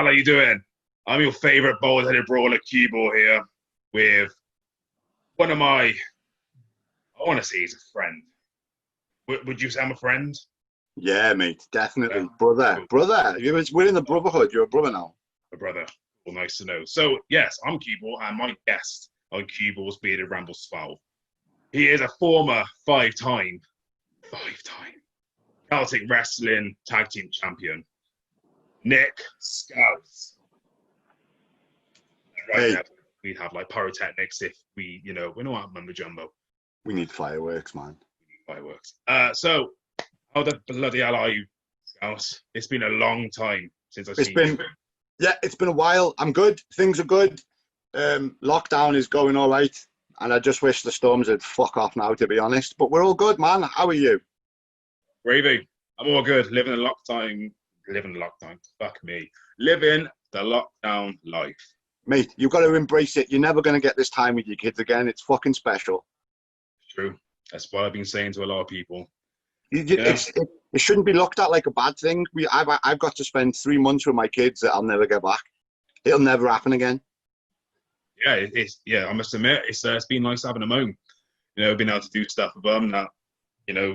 How you doing? I'm your favorite bald-headed brawler, CueBall here, with one of my, I want to say he's a friend. Would you say I'm a friend? Yeah, mate, definitely. Yeah. Brother, Cool. brother. We're in the brotherhood. You're a brother now. A brother. Well, nice to know. So, yes, I'm CueBall, and my guest on CueBall's Bearded Rambles 12. He is a former five-time Celtic Wrestling Tag Team Champion, Nick Scouse. Right Hey. now, we'd have like pyrotechnics if we're not mumbo jumbo. We need fireworks, man. Fireworks. So, how the bloody hell are you, Scouse? It's been a long time since I've seen you. Yeah, it's been a while. I'm good. Things are good. Lockdown is going all right. And I just wish the Storms would fuck off now, to be honest. But we're all good, man. How are you? Gravy. I'm all good. Living the lockdown. Fuck me. Living the lockdown life. Mate, you've got to embrace it. You're never going to get this time with your kids again. It's fucking special. True. That's what I've been saying to a lot of people. It shouldn't be looked at like a bad thing. I've got to spend 3 months with my kids that I'll never get back. It'll never happen again. Yeah, I must admit, it's been nice having them home. Being able to do stuff with them that,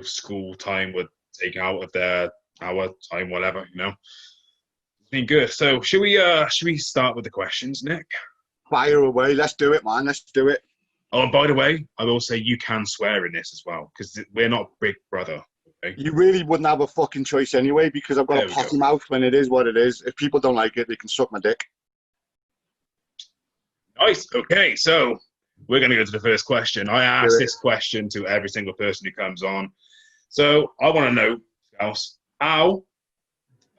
school time would take out of their hour time, whatever, It's been good. So should we start with the questions, Nick? Fire away. Let's do it, man. Let's do it. Oh, and by the way, I will say you can swear in this as well, because we're not Big Brother. Okay? You really wouldn't have a fucking choice anyway, because I've got a potty mouth when it is what it is. If people don't like it, they can suck my dick. Nice. Okay, so we're going to go to the first question. I ask this question to every single person who comes on. So I want to know, Scouse, how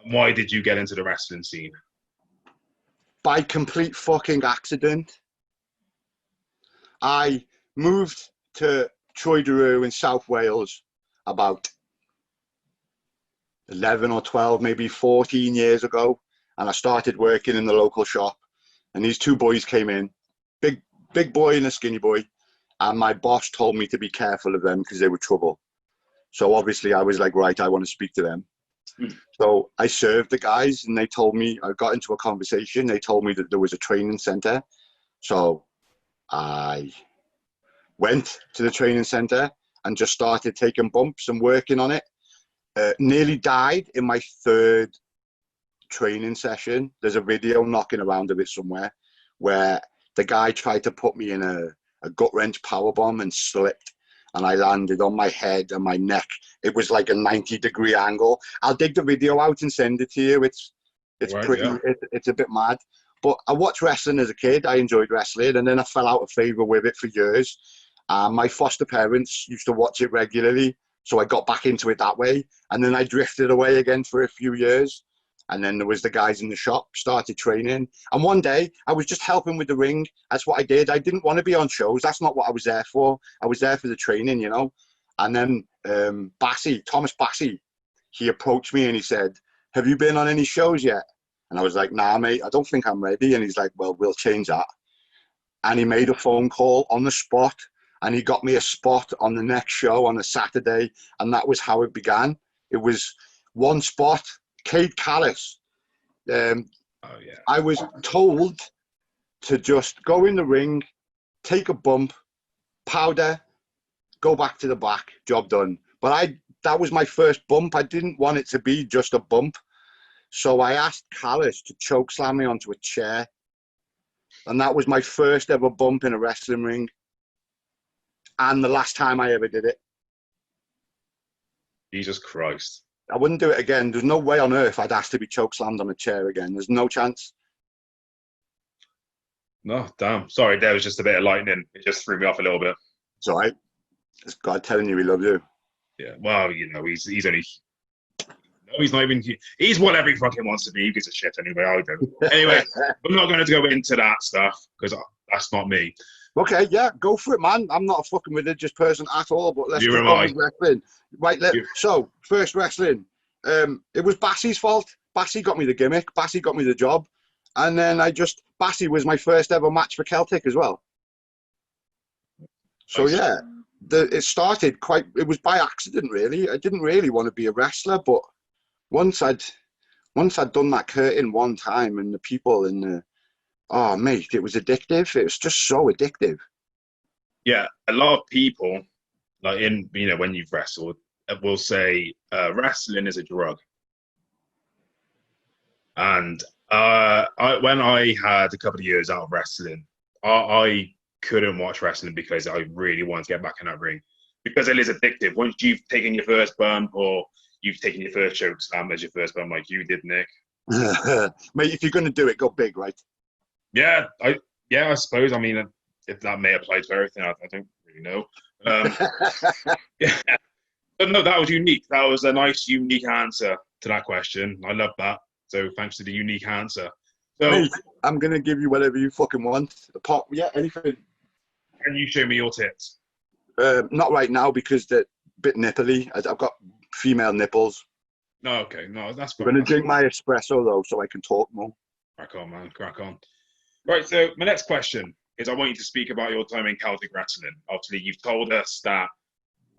and why did you get into the wrestling scene? By complete fucking accident. I moved to Troyderoo in South Wales about 11 or 12, maybe 14 years ago. And I started working in the local shop. And these two boys came in, big boy and a skinny boy. And my boss told me to be careful of them because they were trouble. So obviously I was like, right, I want to speak to them. So I served the guys and they told me, I got into a conversation. They told me that there was a training center. So I went to the training center and just started taking bumps and working on it. Nearly died in my third training session. There's a video knocking around of it somewhere where the guy tried to put me in a gut wrench powerbomb and slipped, and I landed on my head and my neck. It was like a 90-degree angle. I'll dig the video out and send it to you. It's right, pretty. Yeah. It's a bit mad. But I watched wrestling as a kid. I enjoyed wrestling, and then I fell out of favor with it for years. My foster parents used to watch it regularly, so I got back into it that way. And then I drifted away again for a few years. And then there was the guys in the shop, started training. And one day, I was just helping with the ring. That's what I did. I didn't want to be on shows. That's not what I was there for. I was there for the training, And then Thomas Bassey, he approached me and he said, have you been on any shows yet? And I was like, nah, mate, I don't think I'm ready. And he's like, well, we'll change that. And he made a phone call on the spot. And he got me a spot on the next show on a Saturday. And that was how it began. It was one spot. Cade Callis. I was told to just go in the ring, take a bump, powder, go back to the back, job done. But that was my first bump. I didn't want it to be just a bump. So I asked Callis to choke slam me onto a chair. And that was my first ever bump in a wrestling ring. And the last time I ever did it. Jesus Christ. I wouldn't do it again. There's no way on earth I'd ask to be chokeslammed on a chair again. There's no chance. No, damn. Sorry, there was just a bit of lightning. It just threw me off a little bit. It's all right. It's God telling you he loves you. Yeah, well, he's only... No, he's not even... He's whatever he fucking wants to be. He gives a shit anyway. I don't. Anyway, I'm not going to go into that stuff because that's not me. Okay, yeah, go for it, man. I'm not a fucking religious person at all, but let's go with wrestling. Right, so, first wrestling. It was Bassey's fault. Bassey got me the gimmick. Bassey got me the job. And then Bassey was my first ever match for Celtic as well. So, yeah, it started it was by accident, really. I didn't really want to be a wrestler, but once I'd once I'd done that curtain one time, and the people in the, oh mate, it was addictive. It was just so addictive. Yeah, a lot of people, like in when you've wrestled, will say wrestling is a drug. And when I had a couple of years out of wrestling, I couldn't watch wrestling because I really wanted to get back in that ring because it is addictive. Once you've taken your first bump or you've taken your first choke slam as your first bump, like you did, Nick. Mate, if you're going to do it, go big, right? Yeah, I suppose. I mean, if that may apply to everything, I don't really know. Yeah, but no, that was unique. That was a nice, unique answer to that question. I love that. So thanks to the unique answer. So, Mate, I'm going to give you whatever you fucking want. Apart, yeah, anything. can you show me your tits? Not right now because they're a bit nipply. I've got female nipples. No, okay, no, that's I'm fine. going to drink my espresso though, so I can talk more. Crack on, man, crack on. Right, so my next question is I want you to speak about your time in Celtic wrestling. Obviously, you've told us that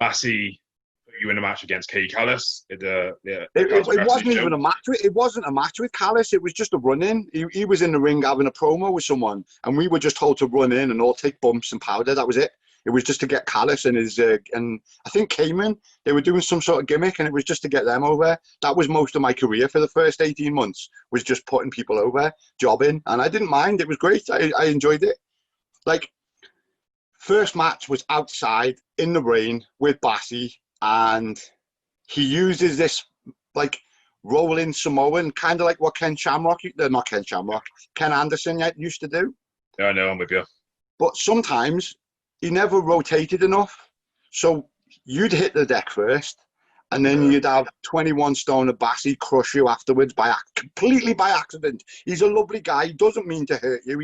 Lassie put you in a match against Kay Callis at the It Celtic wasn't show. even a match. It wasn't a match with Callis. It was just a run-in. He was in the ring having a promo with someone, and we were just told to run in and all take bumps and powder. That was it. It was just to get Callis and his and I think Cayman. They were doing some sort of gimmick, and it was just to get them over. That was most of my career for the first 18 months. Was just putting people over, jobbing, and I didn't mind. It was great. I enjoyed it. Like, first match was outside in the rain with Bassie, and he uses this like rolling Samoan, kind of like what Ken Shamrock, not Ken Shamrock, Ken Anderson used to do. Yeah, I know, I'm with you. But sometimes he never rotated enough. So you'd hit the deck first, and then you'd have 21 stone of Bassie crush you afterwards completely by accident. He's a lovely guy. He doesn't mean to hurt you.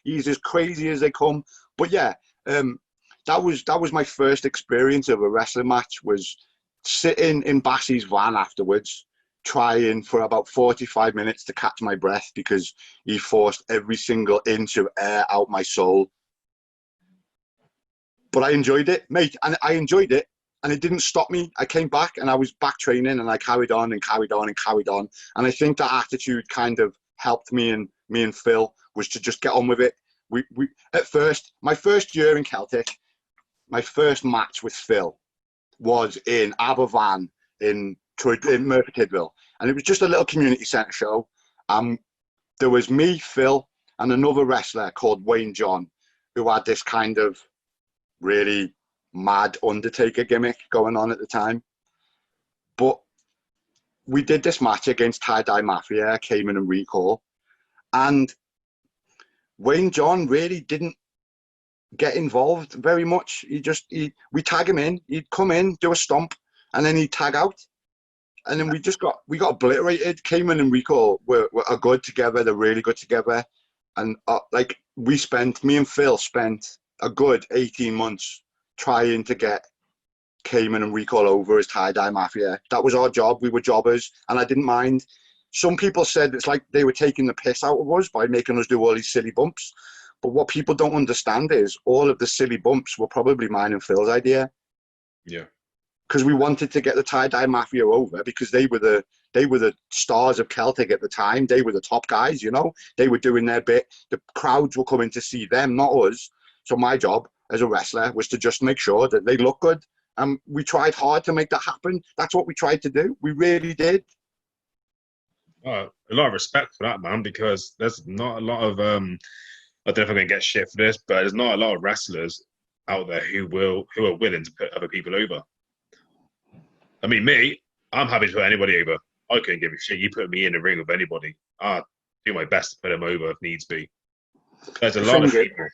He's as crazy as they come. But yeah, that was my first experience of a wrestling match, was sitting in Bassie's van afterwards, trying for about 45 minutes to catch my breath because he forced every single inch of air out my soul. But I enjoyed it, mate, and I enjoyed it, and it didn't stop me. I came back and I was back training, and I carried on and carried on and carried on. And I think that attitude kind of helped me and Phil, was to just get on with it. We at first, my first year in Celtic, my first match with Phil was in Aberfan in Merthyr Tydfil, and it was just a little community centre show. There was me, Phil, and another wrestler called Wayne John, who had this kind of really mad Undertaker gimmick going on at the time. But we did this match against Tie Dye Mafia, Cayman and Recall, and Wayne John really didn't get involved very much. We tag him in, he'd come in, do a stomp, and then he'd tag out. And then we got obliterated. Cayman and Rico are good together. They're really good together. And me and Phil spent a good 18 months trying to get Cayman and Rico over as tie-dye mafia. That was our job. We were jobbers, and I didn't mind. Some people said it's like they were taking the piss out of us by making us do all these silly bumps. But what people don't understand is all of the silly bumps were probably mine and Phil's idea. Yeah. Because we wanted to get the tie-dye mafia over because they were the stars of Celtic at the time. They were the top guys, you know. They were doing their bit. The crowds were coming to see them, not us. So my job as a wrestler was to just make sure that they look good. And we tried hard to make that happen. That's what we tried to do. We really did. A lot of respect for that, man, because there's not a lot of I don't know if I'm gonna get shit for this, but there's not a lot of wrestlers out there who are willing to put other people over. I mean, me, I'm happy to put anybody over. I couldn't give a shit. You put me in the ring with anybody, I'll do my best to put them over if needs be. There's a lot of people.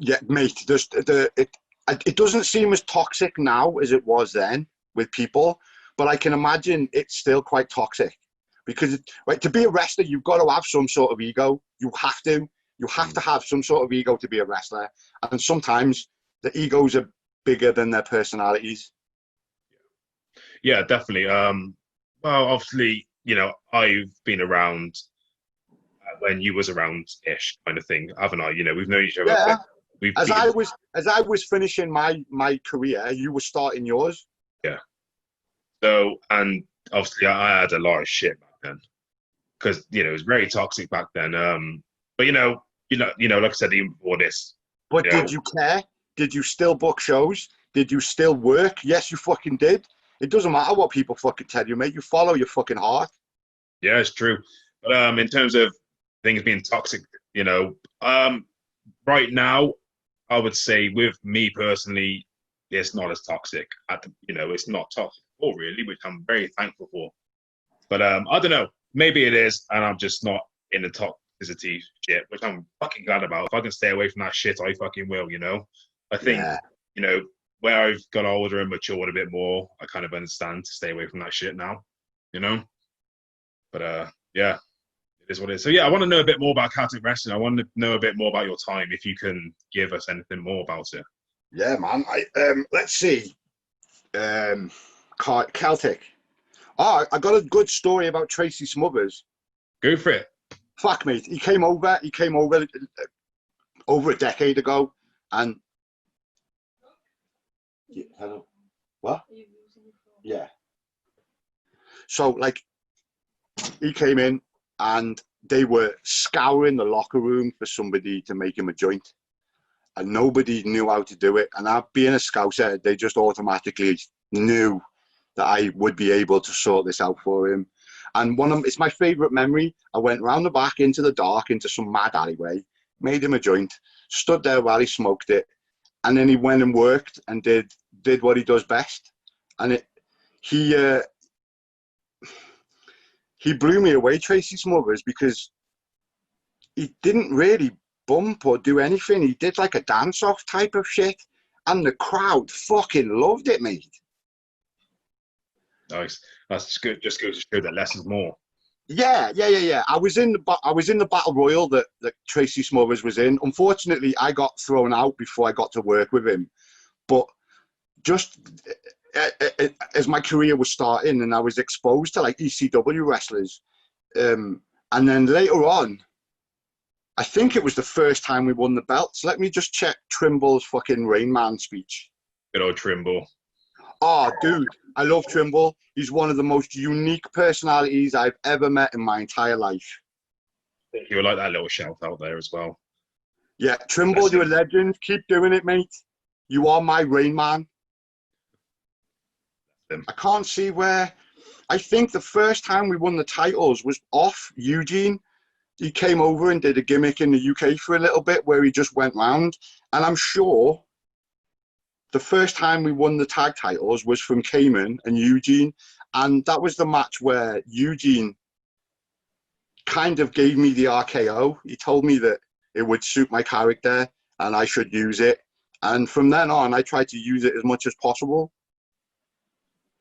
Yeah, mate. It doesn't seem as toxic now as it was then with people, but I can imagine it's still quite toxic because to be a wrestler, you've got to have some sort of ego. You have to have some sort of ego to be a wrestler, and sometimes the egos are bigger than their personalities. Yeah, definitely. Well, obviously, I've been around when you was around-ish kind of thing, haven't I? We've known each other. Yeah. As I was finishing my career, you were starting yours. Yeah. So, and obviously, I had a lot of shit back then. because it was very toxic back then. But like I said, even before this, But you know, did you care? Did you still book shows? Did you still work? Yes, you fucking did. It doesn't matter what people fucking tell you, mate. You follow your fucking heart. yeah, it's true. But in terms of things being toxic, right now, I would say with me personally, it's not as toxic. It's not toxic at all, really, which I'm very thankful for. But I don't know. Maybe it is, and I'm just not in the toxicity shit, which I'm fucking glad about. If I can stay away from that shit, I fucking will. I think Yeah. where I've got older and matured a bit more, I kind of understand to stay away from that shit now. You know. But yeah, it is what it is. So yeah, I want to know a bit more about Celtic wrestling. I want to know a bit more about your time. If you can give us anything more about it. Yeah, man. Let's see. Celtic. Oh, I got a good story about Tracy Smothers. Go for it. Fuck, mate. He came over over a decade ago, and hello. What? Yeah. So like, he came in, and they were scouring the locker room for somebody to make him a joint, and nobody knew how to do it. And being a Scouser, they just automatically knew that I would be able to sort this out for him. And it's my favourite memory. I went round the back into the dark, into some mad alleyway, made him a joint, stood there while he smoked it, and then he went and worked and did what he does best. And he blew me away, Tracy Smothers, because he didn't really bump or do anything. He did like a dance-off type of shit, and the crowd fucking loved it, mate. Nice. That's good. Just goes to show that less is more. Yeah. I was in the battle royal that Tracy Smothers was in. Unfortunately, I got thrown out before I got to work with him. But just as my career was starting, and I was exposed to like ECW wrestlers, and then later on, I think it was the first time we won the belts. Let me just check Trimble's fucking Rain Man speech. Good old Trimble. Oh, dude, I love Trimble. He's one of the most unique personalities I've ever met in my entire life. You like that little shout out there as well. Yeah, Trimble, you're a legend. Keep doing it, mate. You are my Rain Man. I can't see where. I think the first time we won the titles was off Eugene. He came over and did a gimmick in the UK for a little bit where he just went round. And I'm sure the first time we won the tag titles was from Cayman and Eugene. And that was the match where Eugene kind of gave me the RKO. He told me that it would suit my character and I should use it. And from then on, I tried to use it as much as possible.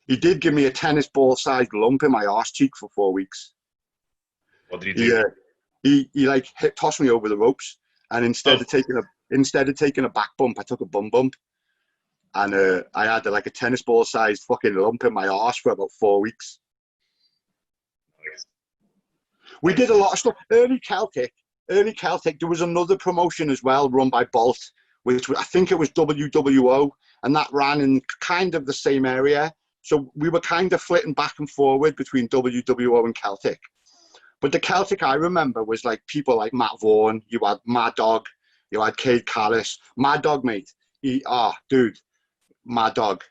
He did give me a tennis ball sized lump in my arse cheek for 4 weeks. What did he do? He like tossed me over the ropes, and instead of taking a back bump, I took a bum bump, and I had like a tennis ball sized fucking lump in my arse for about 4 weeks. Nice. We did a lot of stuff. Early Celtic. There was another promotion as well run by Bolt, which I think it was WWO, and that ran in kind of the same area. So we were kind of flitting back and forward between WWO and Celtic. But the Celtic I remember was like people like Matt Vaughan, you had Mad Dog, you had Cade Callis. Mad Dog, mate. Dude, Mad Dog.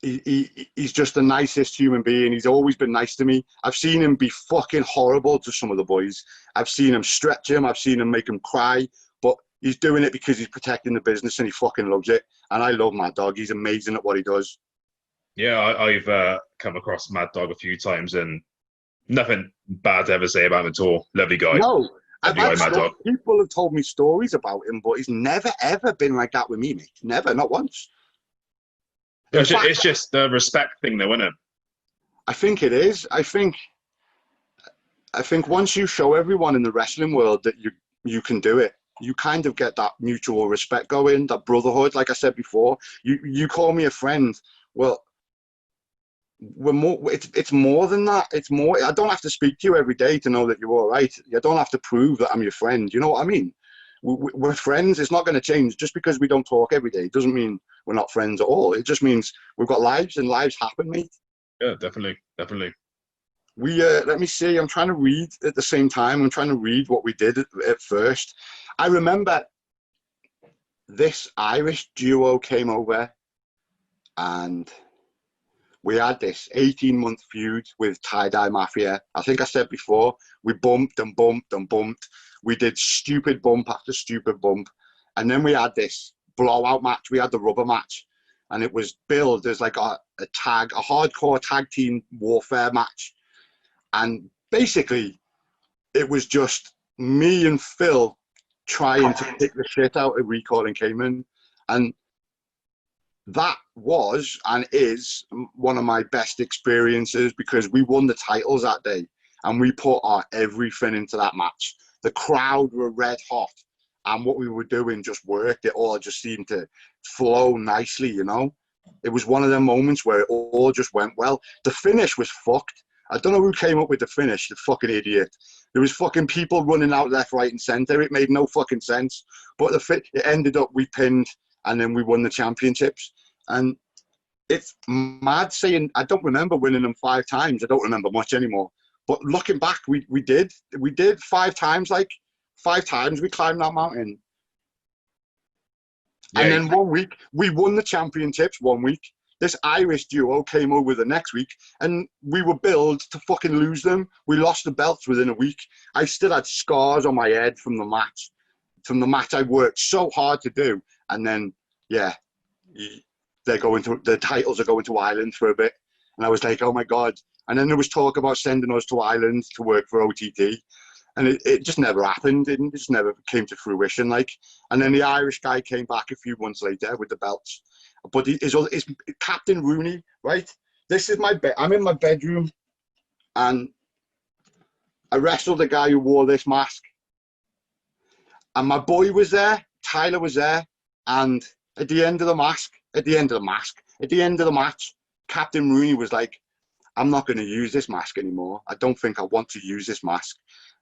He's just the nicest human being. He's always been nice to me. I've seen him be fucking horrible to some of the boys. I've seen him stretch him. I've seen him make him cry. But he's doing it because he's protecting the business and he fucking loves it. And I love Mad Dog. He's amazing at what he does. Yeah, I've come across Mad Dog a few times and nothing bad to ever say about him at all. Lovely guy. No, Mad Dog. People have told me stories about him, but he's never ever been like that with me, mate. Never, not once. It's just the respect thing, though, isn't it? I think it is. I think once you show everyone in the wrestling world that you can do it, you kind of get that mutual respect going, that brotherhood. Like I said before, you call me a friend. Well, we're more. It's more than that. It's more. I don't have to speak to you every day to know that you're all right. I don't have to prove that I'm your friend. You know what I mean? We're friends. It's not going to change just because we don't talk every day. It doesn't mean we're not friends at all. It just means we've got lives and lives happen, mate. Yeah, definitely. We let me see. I'm trying to read at the same time. I'm trying to read what we did at first. I remember this Irish duo came over, and we had this 18-month feud with Tie Dye Mafia. I think I said before, we bumped and bumped and bumped. We did stupid bump after stupid bump. And then we had this blowout match. We had the rubber match. And it was billed as like a hardcore tag team warfare match. And basically, it was just me and Phil trying to kick the shit out of Recall and Cayman. And that was and is one of my best experiences because we won the titles that day and we put our everything into that match. The crowd were red hot and what we were doing just worked. It all just seemed to flow nicely, you know? It was one of them moments where it all just went well. The finish was fucked. I don't know who came up with the finish, the fucking idiot. There was fucking people running out left, right and centre. It made no fucking sense. But it ended up we pinned and then we won the championships. And it's mad saying I don't remember winning them 5 times. I don't remember much anymore. But looking back, we did 5 times. Like 5 times we climbed that mountain. Yeah. And then one week we won the championships. 1 week, this Irish duo came over the next week, and we were billed to fucking lose them. We lost the belts within a week. I still had scars on my head from the match. From the match I worked so hard to do, and then yeah. The titles are going to Ireland for a bit. And I was like, oh my God. And then there was talk about sending us to Ireland to work for OTT. And it just never happened. It just never came to fruition. Like, and then the Irish guy came back a few months later with the belts. But it's Captain Rooney, right? This is my bed. I'm in my bedroom and I wrestled the guy who wore this mask. And my boy was there. Tyler was there. And at the end of the match, Captain Rooney was like, I'm not going to use this mask anymore. I don't think I want to use this mask.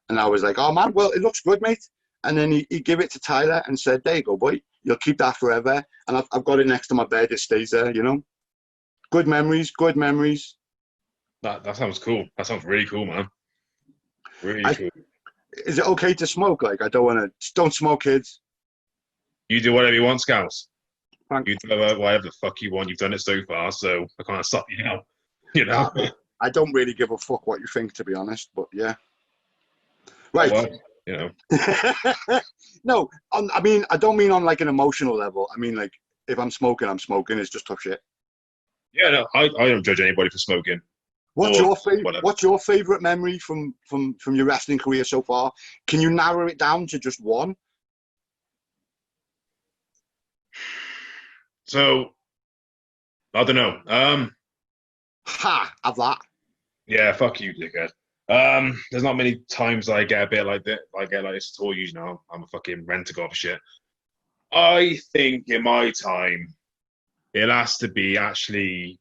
And I was like, oh man, well, it looks good, mate. And then he gave it to Tyler and said, there you go, boy. You'll keep that forever. And I've got it next to my bed. It stays there, you know. Good memories, good memories. That sounds cool. That sounds really cool, man. Really cool. Is it okay to smoke? Like, don't smoke, kids. You do whatever you want, Scouse. You do whatever the fuck you want. You've done it so far, so I can't stop you now. You know? I don't really give a fuck what you think, to be honest, but yeah. Right. Well, you know. No, I mean, I don't mean on like an emotional level. I mean, like, if I'm smoking, I'm smoking. It's just tough shit. Yeah, no, I don't judge anybody for smoking. What's your favorite memory from your wrestling career so far? Can you narrow it down to just one? So, I don't know. Have that. Yeah, fuck you, dickhead. There's not many times I get a bit like that. I get like this at all. You know, I'm a fucking rent-a-god for shit. I think in my time, it has to be actually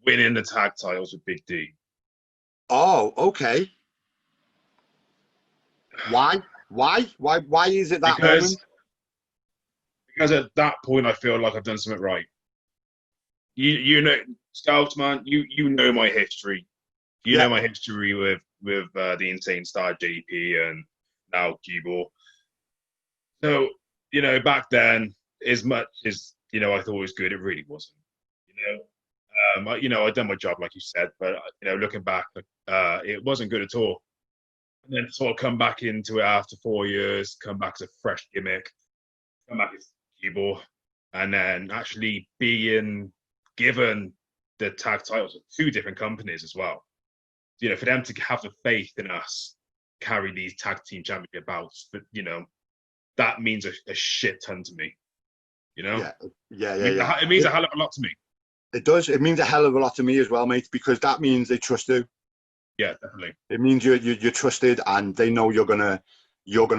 winning the tag titles with Big D. Oh, okay. Why? Why is it that moment? Because at that point, I feel like I've done something right. You know, Scouse, man, you know my history. You know my history with the Insane Star JP and now CueBall. So, you know, back then, as much as, you know, I thought it was good, it really wasn't. You know, I'd done my job, like you said, but, you know, looking back, it wasn't good at all. And then sort of come back into it after 4 years, come back as a fresh gimmick, come back as CueBall, and then actually being given the tag titles of 2 different companies as well. You know, for them to have the faith in us, carry these tag team championship bouts, but, you know, that means a shit ton to me. You know? Yeah. It means a hell of a lot to me. It does. It means a hell of a lot to me as well, mate, because that means they trust you. Yeah, definitely. It means you're trusted, and they know you're gonna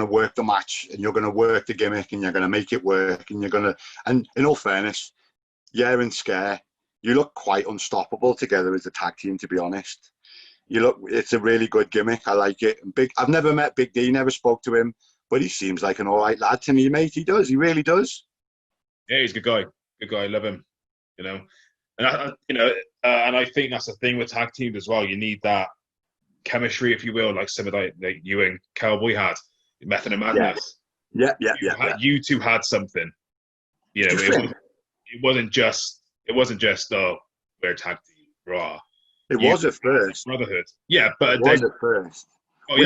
work the match, and you're gonna work the gimmick, and you're gonna make it work, and and in all fairness, and Scare, you look quite unstoppable together as a tag team, to be honest. It's a really good gimmick. I like it. I've never met Big D, never spoke to him, but he seems like an all right lad to me, mate. He does. He really does. Yeah, he's a good guy. Good guy. Love him. You know, and you know, And I think that's the thing with tag teams as well. You need that chemistry, if you will, like some of like you and Cowboy had, Method of Madness. Yeah. You two had something. You know, it wasn't just oh, we're a tag team, raw. It was at first. Brotherhood. Yeah, but it was at first. Oh,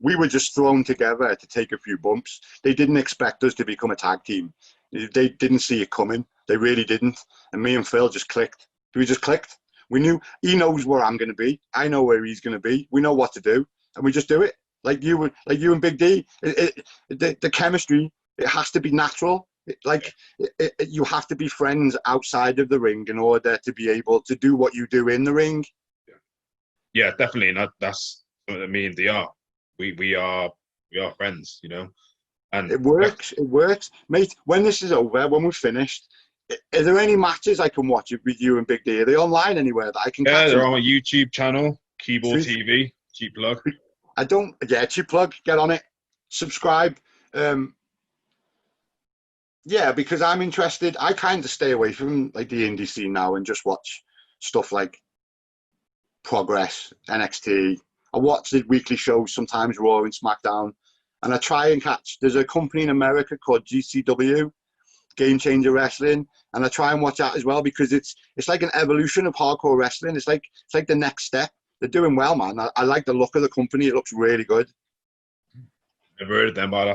we were just thrown together to take a few bumps. They didn't expect us to become a tag team. They didn't see it coming. They really didn't. And me and Phil just clicked. We just clicked. We knew he knows where I'm going to be. I know where he's going to be. We know what to do, and we just do it. Like you and Big D. The chemistry, it has to be natural. You have to be friends outside of the ring in order to be able to do what you do in the ring. Yeah, definitely, and that's what I mean. They are. We are friends, you know. And it works, mate. When this is over, when we're finished, are there any matches I can watch with you and Big D? Are they online anywhere that I can? Yeah, catch they're them? on my YouTube channel, CueBall's TV. Cheap plug. I don't. Yeah, cheap plug. Get on it. Subscribe. Yeah, because I'm interested. I kind of stay away from like the indie scene now and just watch stuff like Progress, NXT. I watch the weekly shows sometimes, Raw and SmackDown, and I try and catch. There's a company in America called GCW, Game Changer Wrestling, and I try and watch that as well because it's like an evolution of hardcore wrestling. It's like the next step. They're doing well, man. I like the look of the company. It looks really good. Never heard of them, but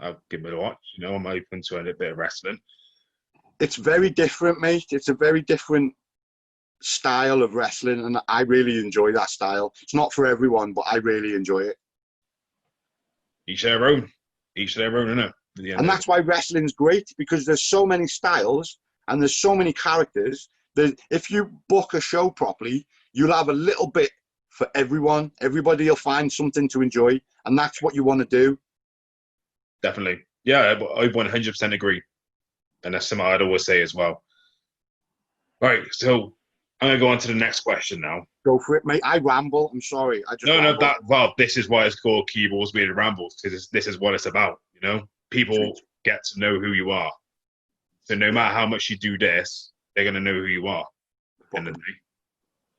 I'll give it a watch. You know, I'm open to a bit of wrestling. It's very different, mate. It's a very different style of wrestling, and I really enjoy that style. It's not for everyone, but I really enjoy it. Each their own. Each their own, isn't it? And that's why wrestling's great, because there's so many styles and there's so many characters that if you book a show properly, you'll have a little bit for everyone. Everybody will find something to enjoy, and that's what you want to do. Definitely. Yeah, I 100% agree. And that's something I'd always say as well. All right, so I'm going to go on to the next question now. Go for it, mate. I ramble. I'm sorry. This is why it's called CueBall's Weird Rambles, because this is what it's about, you know? People get to know who you are. So no matter how much you do this, they're going to know who you are.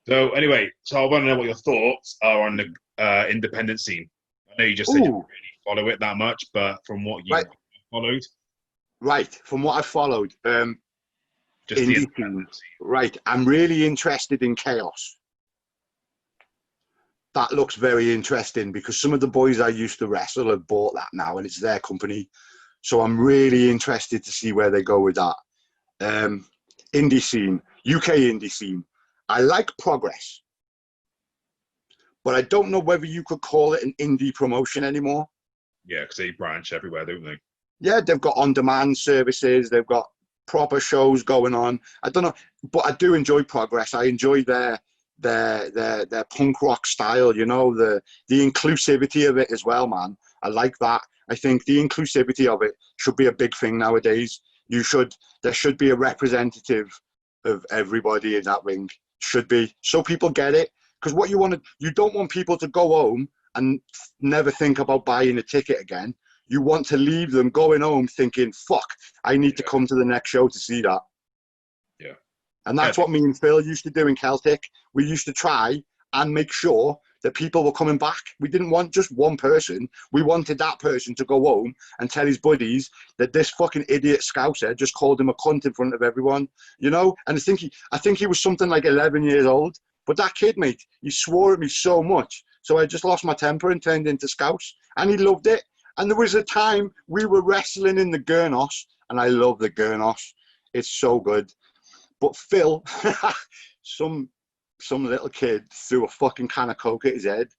So anyway, so I want to know what your thoughts are on the independent scene. I know you just said you don't really follow it that much, but from what you followed. Right, from what I followed, just Indy Scene. Right, I'm really interested in Chaos. That looks very interesting because some of the boys I used to wrestle have bought that now, and it's their company. So I'm really interested to see where they go with that. Indy Scene, UK Indy Scene. I like Progress, but I don't know whether you could call it an indie promotion anymore. Yeah, because they branch everywhere, don't they? Yeah, they've got on-demand services. They've got proper shows going on. I don't know, but I do enjoy Progress. I enjoy their punk rock style. You know, the inclusivity of it as well, man. I like that. I think the inclusivity of it should be a big thing nowadays. There should be a representative of everybody in that ring. Should be, so people get it. Because what you don't want people to go home and never think about buying a ticket again. You want to leave them going home thinking, fuck, I need to come to the next show to see that. Yeah. And that's what me and Phil used to do in Celtic. We used to try and make sure that people were coming back. We didn't want just one person. We wanted that person to go home and tell his buddies that this fucking idiot Scouser just called him a cunt in front of everyone, you know? And I think he was something like 11 years old. But that kid, mate, he swore at me so much. So I just lost my temper and turned into Scouse. And he loved it. And there was a time we were wrestling in the Gurnos, and I love the Gurnos. It's so good. But Phil, some little kid threw a fucking can of Coke at his head.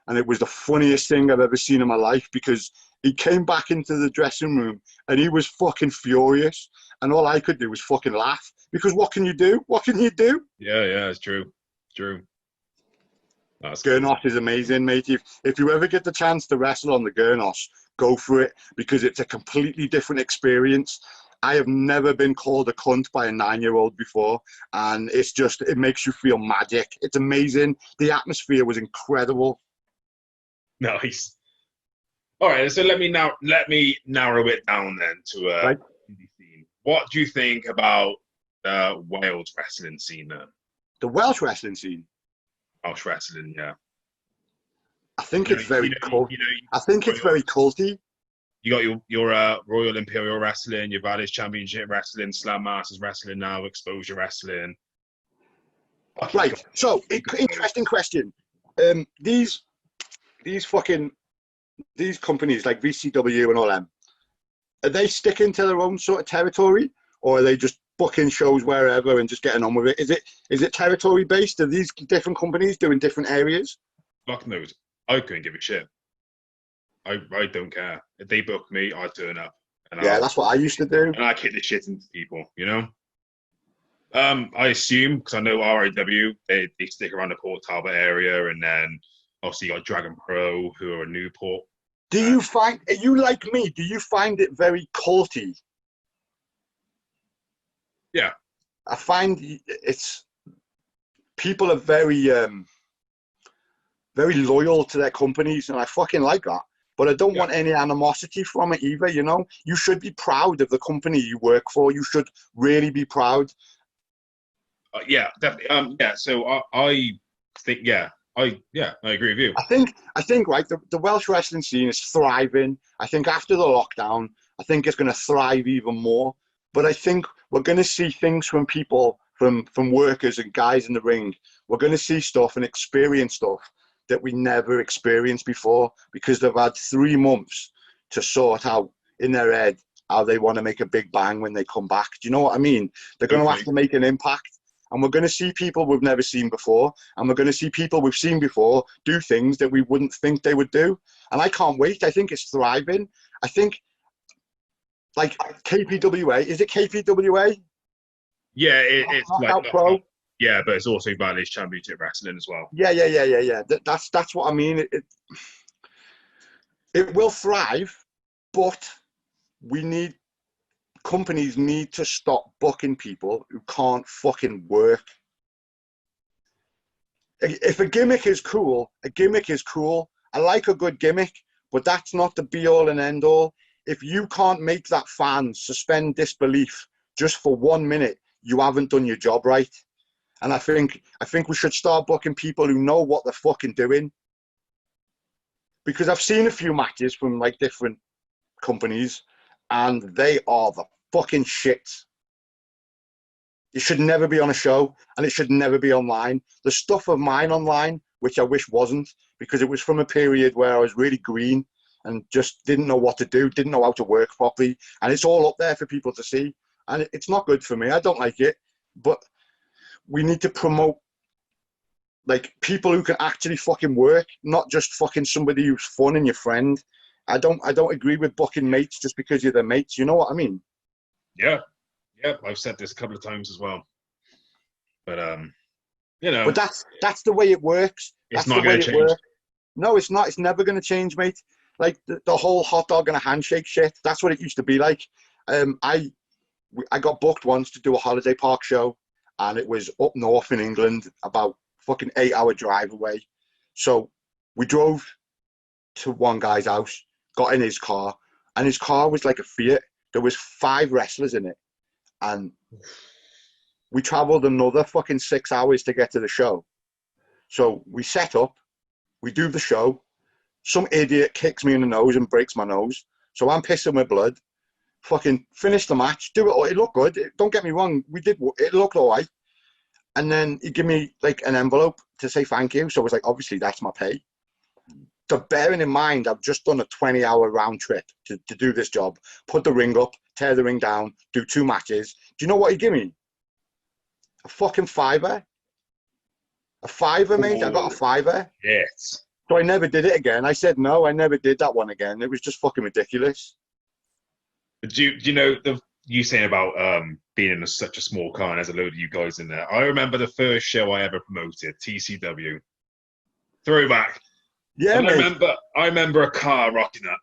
And it was the funniest thing I've ever seen in my life because he came back into the dressing room and he was fucking furious. And all I could do was fucking laugh because what can you do? What can you do? Yeah, it's true. True. Gurnos is amazing, mate. If you ever get the chance to wrestle on the Gurnos, go for it because it's a completely different experience. I have never been called a cunt by a 9-year-old before, and it makes you feel magic. It's amazing. The atmosphere was incredible. Nice. All right, so let me narrow it down then to Indie Scene. What do you think about the Wales wrestling scene then? The Welsh wrestling scene. Welsh wrestling, yeah. I think it's very cult. I think it's very culty. You got your Royal Imperial Wrestling, your Valley's Championship Wrestling, Slam Masters Wrestling now, Exposure Wrestling. Right. So, interesting question. These companies like VCW and all them, are they sticking to their own sort of territory, or are they just booking shows wherever and just getting on with it? Is it territory based? Are these different companies doing different areas? Fuck knows. I couldn't give a shit. I don't care. If they book me, I turn up. And that's what I used to do. And I kick the shit into people, you know? I assume, because I know RAW, they stick around the Port Talbot area, and then obviously you got Dragon Pro, who are in Newport. Do you find, are you like me, do you find it very culty? Yeah. I find it's, people are very loyal to their companies, and I fucking like that. But I don't want any animosity from it either, you know? You should be proud of the company you work for. You should really be proud. Yeah, definitely. So I think, I agree with you. I think right, the Welsh wrestling scene is thriving. I think after the lockdown, I think it's going to thrive even more. But I think we're going to see things from people, from workers and guys in the ring. We're going to see stuff and experience stuff that we never experienced before, because they've had 3 months to sort out in their head how they want to make a big bang when they come back. Do you know what I mean? They're going to have to make an impact. And we're going to see people we've never seen before. And we're going to see people we've seen before do things that we wouldn't think they would do. And I can't wait. I think it's thriving. I think, like, KPWA, is it KPWA? Yeah, it's like pro. Yeah, but it's also Valley's Championship Wrestling as well. Yeah. That's what I mean. It will thrive, but companies need to stop booking people who can't fucking work. If a gimmick is cool, a gimmick is cool. I like a good gimmick, but that's not the be all and end all. If you can't make that fan suspend disbelief just for 1 minute, you haven't done your job right. And I think we should start booking people who know what they're fucking doing. Because I've seen a few matches from like different companies, and they are the fucking shit. It should never be on a show, and it should never be online. The stuff of mine online, which I wish wasn't, because it was from a period where I was really green and just didn't know what to do, didn't know how to work properly, and it's all up there for people to see. And it's not good for me. I don't like it, but we need to promote like people who can actually fucking work, not just fucking somebody who's fun and your friend. I don't agree with booking mates just because you're their mates. You know what I mean? Yeah. I've said this a couple of times as well. But But that's the way it works. It's not going to change. No, it's not. It's never going to change, mate. Like the whole hot dog and a handshake shit. That's what it used to be like. I got booked once to do a holiday park show, and it was up north in England, about fucking 8-hour drive away. So we drove to one guy's house, got in his car, and his car was like a Fiat. There was 5 wrestlers in it, and we traveled another fucking 6 hours to get to the show. So we set up, we do the show, some idiot kicks me in the nose and breaks my nose, so I'm pissing with blood. Fucking finish the match, do it. It looked good. Don't get me wrong. It looked all right. And then he gave me like an envelope to say thank you. So I was like, obviously that's my pay. So bearing in mind, I've just done a 20-hour round trip to do this job, put the ring up, tear the ring down, do 2 matches. Do you know what he gave me? A fucking $5. A $5, mate. I got a $5. Yes. So I never did it again. I said no, I never did that one again. It was just fucking ridiculous. Do you know you saying about being in such a small car and there's a load of you guys in there? I remember the first show I ever promoted, TCW. Throwback. Yeah, and mate. I remember a car rocking up,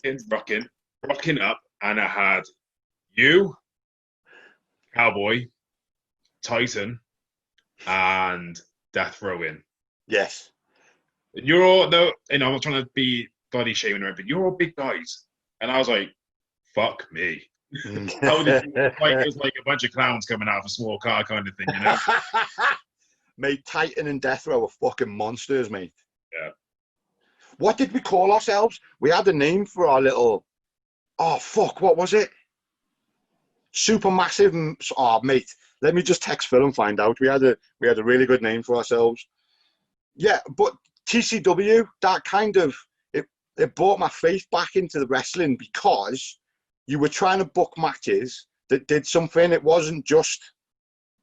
and it had you, Cowboy, Titan, and Death Row in. Yes. You're all I'm not trying to be body shaming or anything. You're all big guys, and I was like, fuck me. It was like a bunch of clowns coming out of a small car kind of thing, you know? Mate, Titan and Death Row are fucking monsters, mate. Yeah. What did we call ourselves? We had a name for our little... Oh, fuck, what was it? Supermassive... Oh, mate, let me just text Phil and find out. We had a really good name for ourselves. Yeah, but TCW, that kind of... It brought my faith back into the wrestling because you were trying to book matches that did something. It wasn't just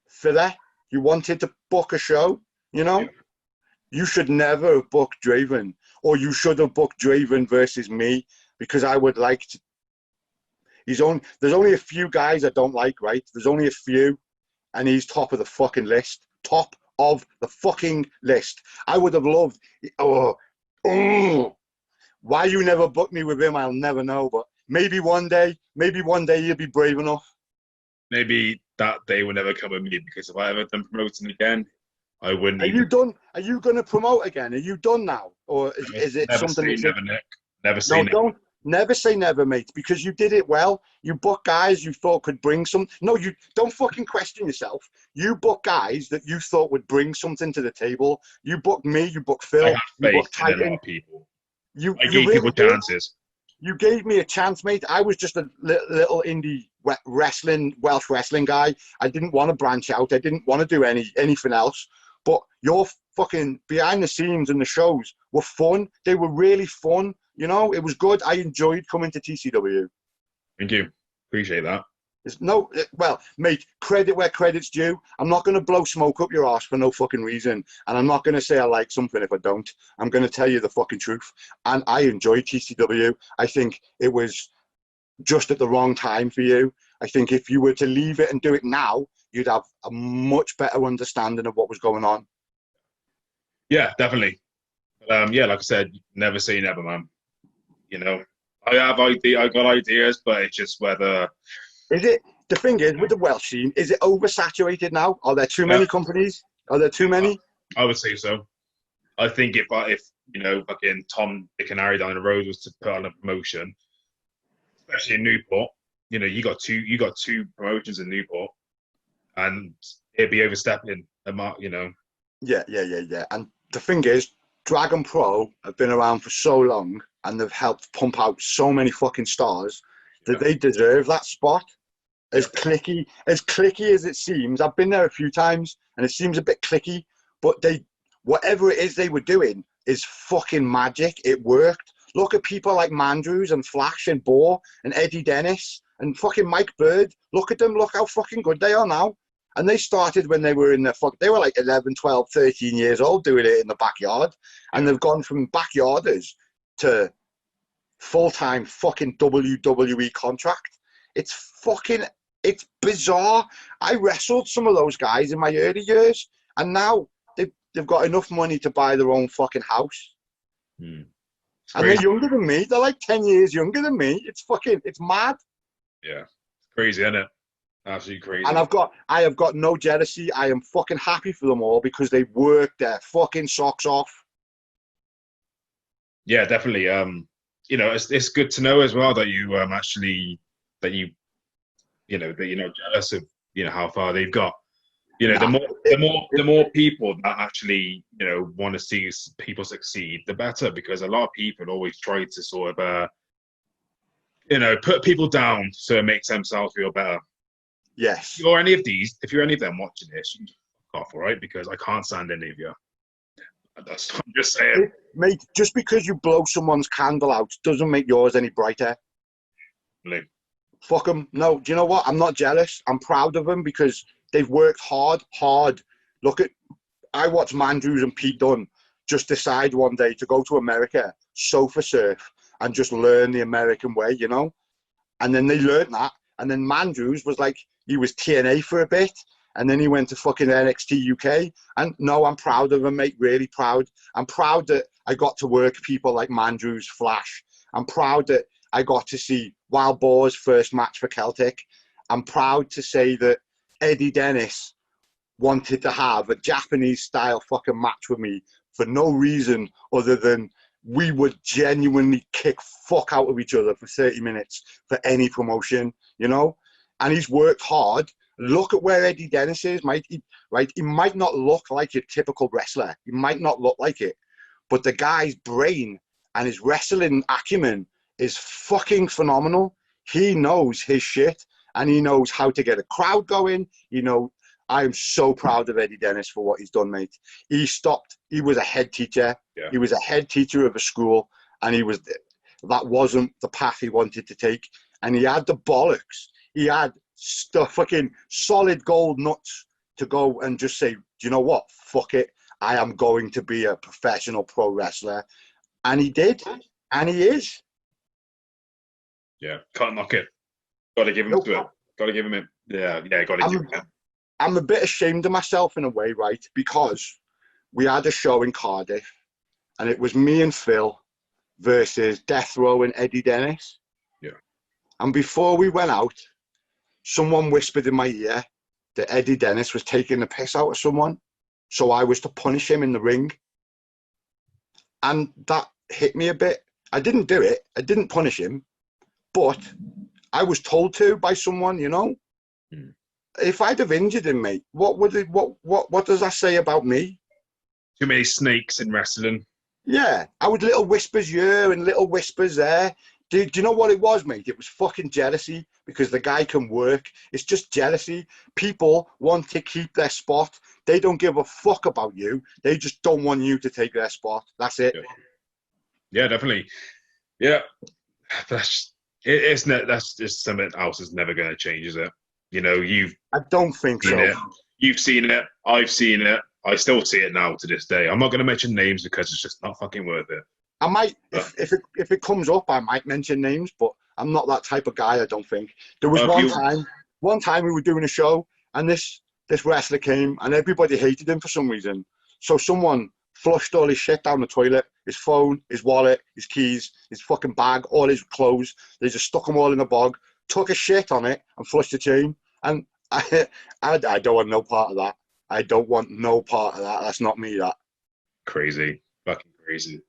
filler. You wanted to book a show, you know? Yeah. You should never have booked Draven, or you should have booked Draven versus me, because I would like to. There's only a few guys I don't like, right? There's only a few, and he's top of the fucking list. Top of the fucking list. I would have loved. Why you never booked me with him, I'll never know. But maybe one day you'll be brave enough. Maybe that day will never come with me, because if I ever done promoting again, I wouldn't. Are you done? Are you going to promote again? Are you done now, or is it never something? Say never, Nick. Never say no, never. don't never say never, mate. Because you did it well. You booked guys you thought could bring some. No, you don't fucking question yourself. You booked guys that you thought would bring something to the table. You booked me. You booked Phil. I have You faith booked in a lot Titan. of people. You gave really people did. chances. You gave me a chance, mate. I was just a little indie Welsh wrestling guy. I didn't want to branch out. I didn't want to do anything else. But your fucking behind the scenes and the shows were fun. They were really fun. You know, it was good. I enjoyed coming to TCW. Thank you. Appreciate that. Well, mate, credit where credit's due. I'm not going to blow smoke up your arse for no fucking reason. And I'm not going to say I like something if I don't. I'm going to tell you the fucking truth. And I enjoyed TCW. I think it was just at the wrong time for you. I think if you were to leave it and do it now, you'd have a much better understanding of what was going on. Yeah, definitely. Yeah, like I said, never say never, man. You know, I got ideas, but it's just whether... The thing is, with the Welsh scene, is it oversaturated now? Are there too many companies? Are there too many? I would say so. I think if you know, fucking Tom, Dick and Harry down the road was to put on a promotion, especially in Newport, you know, you got two promotions in Newport, and it'd be overstepping the mark, you know. Yeah. And the thing is, Dragon Pro have been around for so long, and they've helped pump out so many fucking stars that they deserve that spot. As clicky as it seems, I've been there a few times, and it seems a bit clicky, but whatever it is they were doing is fucking magic. It worked. Look at people like Mandrews and Flash and Boar and Eddie Dennis and fucking Mike Bird. Look at them. Look how fucking good they are now. And they started when they were they were like 11, 12, 13 years old doing it in the backyard. And they've gone from backyarders to full-time fucking WWE contract. It's bizarre. I wrestled some of those guys in my early years, and now they've got enough money to buy their own fucking house. And they're younger than me. They're like 10 years younger than me. It's mad. Yeah. It's crazy, isn't it? Absolutely crazy. And I have got no jealousy. I am fucking happy for them all because they worked their fucking socks off. Yeah, definitely. You know, it's good to know as well that you you know, that you're not jealous of, you know, how far they've got. You know, the more people that actually, you know, want to see people succeed, the better, because a lot of people always try to sort of, you know, put people down so it makes themselves feel better. Yes. If you're any of them watching this, you just fuck off, all right? Because I can't stand any of you. I'm just saying. Mate, just because you blow someone's candle out doesn't make yours any brighter. Like, fuck them. No, do you know what? I'm not jealous. I'm proud of them because they've worked hard. I watched Mandrews and Pete Dunne just decide one day to go to America, sofa surf, and just learn the American way, you know? And then they learned that. And then Mandrews was like, he was TNA for a bit. And then he went to fucking NXT UK. And no, I'm proud of him, mate. Really proud. I'm proud that I got to work people like Mandrews, Flash. I'm proud that I got to see Wild Boar's first match for Celtic. I'm proud to say that Eddie Dennis wanted to have a Japanese-style fucking match with me for no reason other than we would genuinely kick fuck out of each other for 30 minutes for any promotion, you know? And he's worked hard. look at where Eddie Dennis is, right? He might not look like your typical wrestler. He might not look like it, but the guy's brain and his wrestling acumen is fucking phenomenal. He knows his shit, and he knows how to get a crowd going. I am so proud of Eddie Dennis for what he's done, mate. He was a head teacher. Yeah. He was a head teacher of a school, and that wasn't the path he wanted to take. And he had the bollocks. He had fucking solid gold nuts to go and just say, do you know what? Fuck it. I am going to be a professional pro wrestler. And he did. And he is. Yeah, can't knock it. Got to give him to it. Got to give him it. Yeah, got to give him it. I'm a bit ashamed of myself in a way, right? Because we had a show in Cardiff, and it was me and Phil versus Death Row and Eddie Dennis. Yeah. And before we went out, someone whispered in my ear that Eddie Dennis was taking the piss out of someone, so I was to punish him in the ring. And that hit me a bit. I didn't do it. I didn't punish him, but I was told to by someone, Mm. If I'd have injured him, mate, what does that say about me? Too many snakes in wrestling. Yeah, I would little whispers here and little whispers there. Do you know what it was, mate? It was fucking jealousy, because the guy can work. It's just jealousy. People want to keep their spot. They don't give a fuck about you. They just don't want you to take their spot. That's it. Yeah, definitely. Yeah, that's just something else is never going to change, is it? I don't think so. You've seen it. I've seen it. I still see it now to this day. I'm not going to mention names because it's just not fucking worth it. I might, if it comes up, I might mention names, but I'm not that type of guy, I don't think. There was one time we were doing a show, and this wrestler came, and everybody hated him for some reason. So someone flushed all his shit down the toilet, his phone, his wallet, his keys, his fucking bag, all his clothes. They just stuck them all in a bog, took a shit on it, and flushed the chain. And I don't want no part of that. I don't want no part of that. That's not me, that. Crazy. Fucking crazy.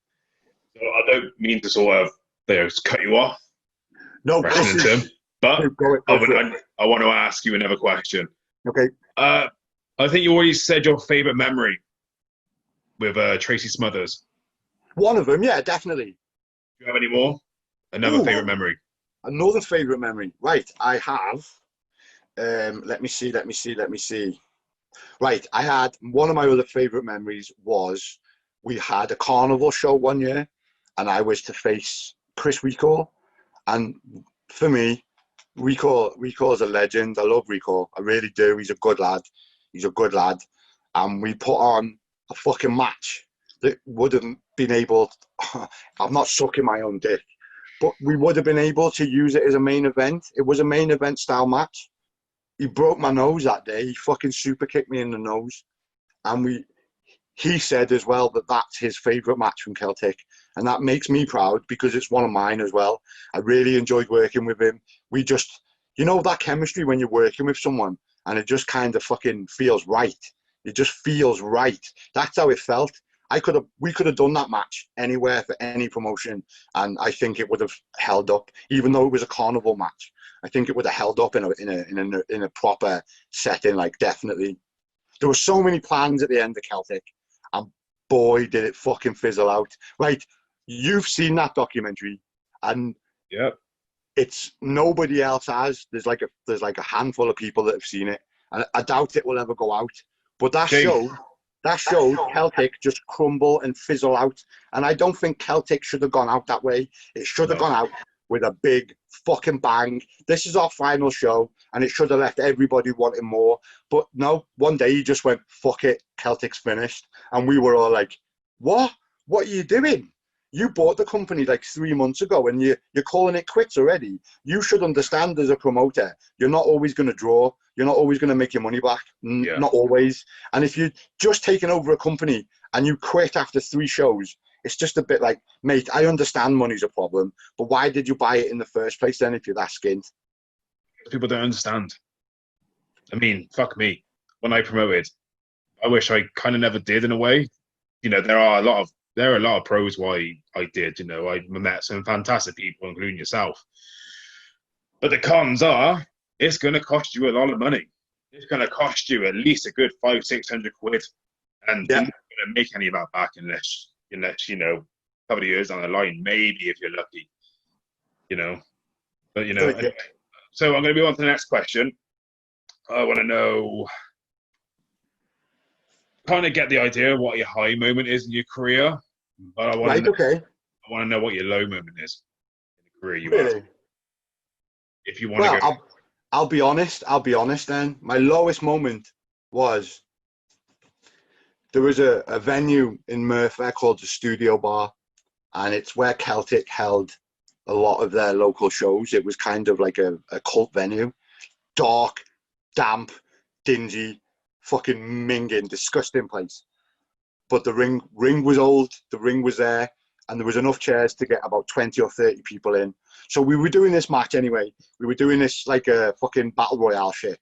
So I don't mean to sort of cut you off. No, but I want to ask you another question. Okay. I think you already said your favourite memory with Tracy Smothers. One of them, yeah, definitely. Do you have any more? Another favourite memory. Another favourite memory. Right, I have. Let me see. Right, I had one of my other favourite memories was we had a carnival show one year, and I was to face Chris Recall. And for me, Recall's a legend. I love Recall. I really do. He's a good lad. And we put on a fucking match that would have been able I'm not sucking my own dick, but we would have been able to use it as a main event. It was a main event style match. He broke my nose that day. He fucking super kicked me in the nose. And he said as well that that's his favourite match from Celtic. And that makes me proud because it's one of mine as well. I really enjoyed working with him. We just, that chemistry when you're working with someone and it just kind of fucking feels right. It just feels right. That's how it felt. We could have done that match anywhere for any promotion, and I think it would have held up, even though it was a carnival match. I think it would have held up in a proper setting, like definitely. There were so many plans at the end of Celtic, and boy, did it fucking fizzle out. Right, you've seen that documentary, and it's nobody else has. There's like a handful of people that have seen it, and I doubt it will ever go out. But that showed Celtic just crumble and fizzle out, and I don't think Celtic should have gone out that way. It should have gone out with a big fucking bang. This is our final show, and it should have left everybody wanting more. But no, one day he just went, fuck it, Celtic's finished. And we were all like, what? What are you doing? You bought the company like 3 months ago, and you're calling it quits already. You should understand as a promoter, you're not always going to draw. You're not always going to make your money back. Not always. And if you're just taking over a company and you quit after 3 shows, it's just a bit like, mate, I understand money's a problem, but why did you buy it in the first place then if you're that skint? People don't understand. I mean, fuck me. When I promoted, I wish I kind of never did in a way. There are a lot of pros why I did. I met some fantastic people, including yourself. But the cons are, it's going to cost you a lot of money. it's going to cost you at least a good 500-600 quid, and Yeah. you're not going to make any of that back unless you know, a couple of years down the line, maybe if you're lucky, you know. But you know, Very good. anyway. So I'm going to move on to the next question. I want to know, kind of get the idea of what your high moment is in your career, but Right, okay. I want to know what your low moment is in the career you have. Really? If you want to Well, go, I'll be honest. I'll be honest then. My lowest moment was there was a venue in Merthyr called the Studio Bar, and it's where Celtic held a lot of their local shows. It was kind of like a cult venue. Dark, damp, dingy, fucking minging, disgusting place. But the ring was old, the ring was there, and there was enough chairs to get about 20 or 30 people in. So we were doing this match anyway. We were doing this like a fucking battle royale shit.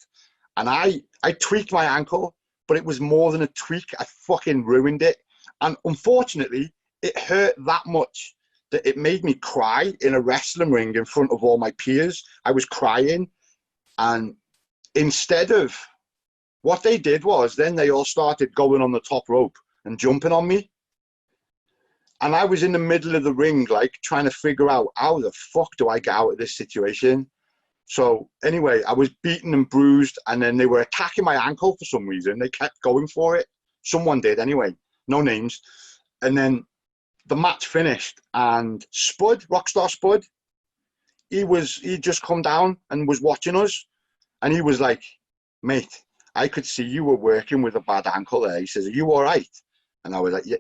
And I tweaked my ankle, but it was more than a tweak. I fucking ruined it. And unfortunately, it hurt that much that it made me cry in a wrestling ring in front of all my peers. I was crying. And instead of what they did was then they all started going on the top rope and jumping on me. And I was in the middle of the ring, like trying to figure out how the fuck do I get out of this situation? So anyway, I was beaten and bruised, and then they were attacking my ankle for some reason. They kept going for it. Someone did anyway, no names. And then the match finished, and Spud, Rockstar Spud, he'd just come down and was watching us, and he was like, "Mate, I could see you were working with a bad ankle there." He says, "Are you all right?" And I was like, "Yeah,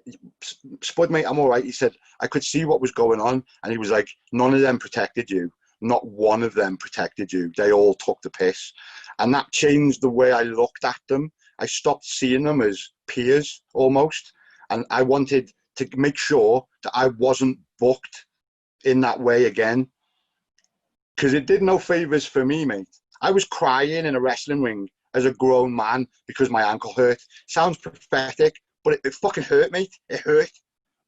Spud, mate, I'm all right." He said, "I could see what was going on." And he was like, "None of them protected you. Not one of them protected you. They all took the piss." And that changed the way I looked at them. I stopped seeing them as peers almost. And I wanted to make sure that I wasn't booked in that way again. Because it did no favors for me, mate. I was crying in a wrestling ring as a grown man because my ankle hurt. Sounds pathetic, but it fucking hurt, mate. It hurt.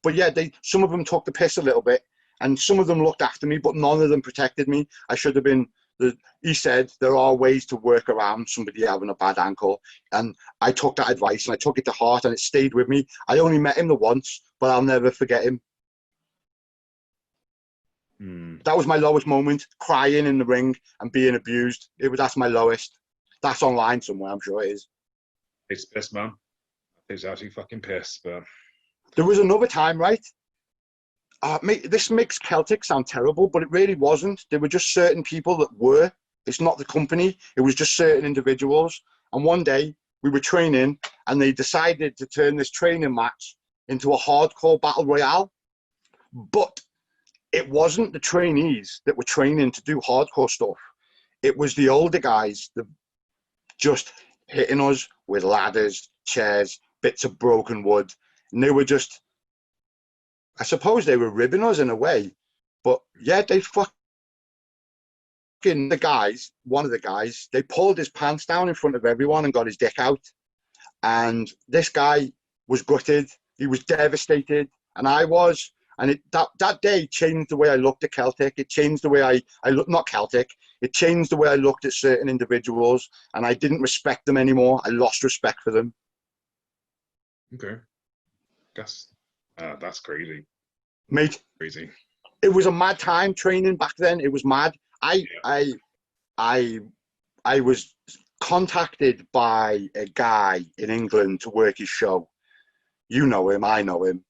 But yeah, some of them took the piss a little bit, and some of them looked after me, but none of them protected me. I should have been. He said there are ways to work around somebody having a bad ankle, and I took that advice and I took it to heart, and it stayed with me. I only met him the once, but I'll never forget him. That was my lowest moment, crying in the ring and being abused. That's my lowest. That's online somewhere, I'm sure it is. it's pissed, man. It's actually fucking pissed, but There was another time, right? This makes Celtic sound terrible, but it really wasn't. There were just certain people that were. It's not the company. It was just certain individuals. And one day we were training, and they decided to turn this training match into a hardcore battle royale. But it wasn't the trainees that were training to do hardcore stuff. It was the older guys that just hitting us with ladders, chairs, bits of broken wood. And they were just, I suppose they were ribbing us in a way. But yeah, they fucking, one of the guys, they pulled his pants down in front of everyone and got his dick out. And this guy was gutted. He was devastated. And I was. And that day changed the way I looked at Celtic. It changed the way I looked, not Celtic. It changed the way I looked at certain individuals, and I didn't respect them anymore. I lost respect for them. okay. That's crazy. Mate, Crazy. it was a mad time training back then. It was mad. I was contacted by a guy in England to work his show. You know him, I know him.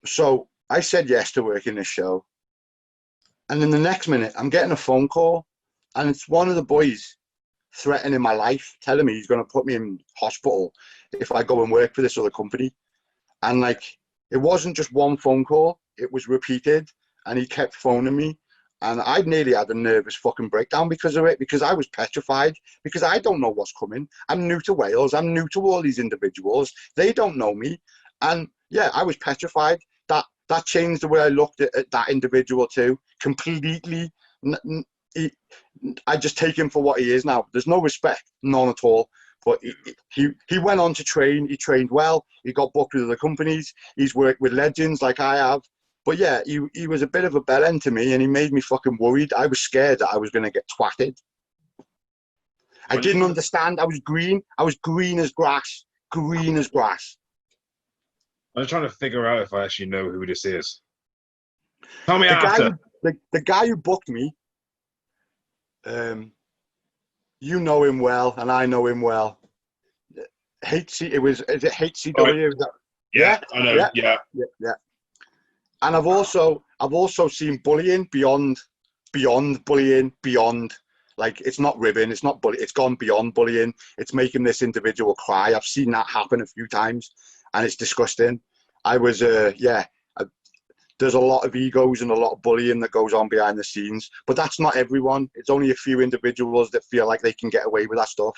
So I said yes to working this show. And then the next minute, I'm getting a phone call, and it's one of the boys threatening my life, telling me he's going to put me in hospital if I go and work for this other company. And like, it wasn't just one phone call, it was repeated, and he kept phoning me. And I nearly had a nervous fucking breakdown because of it, because I was petrified, because I don't know what's coming. I'm new to Wales. I'm new to all these individuals. They don't know me. And yeah, I was petrified. That changed the way I looked at that individual too, completely. I just take him for what he is now. There's no respect, none at all. But he went on to train. He trained well. He got booked with other companies. He's worked with legends like I have. But yeah, he was a bit of a bellend to me, and he made me fucking worried. I was scared that I was going to get twatted. I didn't understand. I was green. I was green as grass. Green as grass. I'm trying to figure out if I actually know who this is. Tell me The guy, after. the guy who booked me, you know him well, and I know him well. Is it Right. HCW? Yeah, Yeah, I know. yeah, Yeah. yeah. And I've also seen bullying beyond bullying, beyond, like, it's not ribbing, it's not bully, it's gone beyond bullying. It's making this individual cry. I've seen that happen a few times, and it's disgusting. I was there's a lot of egos and a lot of bullying that goes on behind the scenes, but that's not everyone. It's only a few individuals that feel like they can get away with that stuff.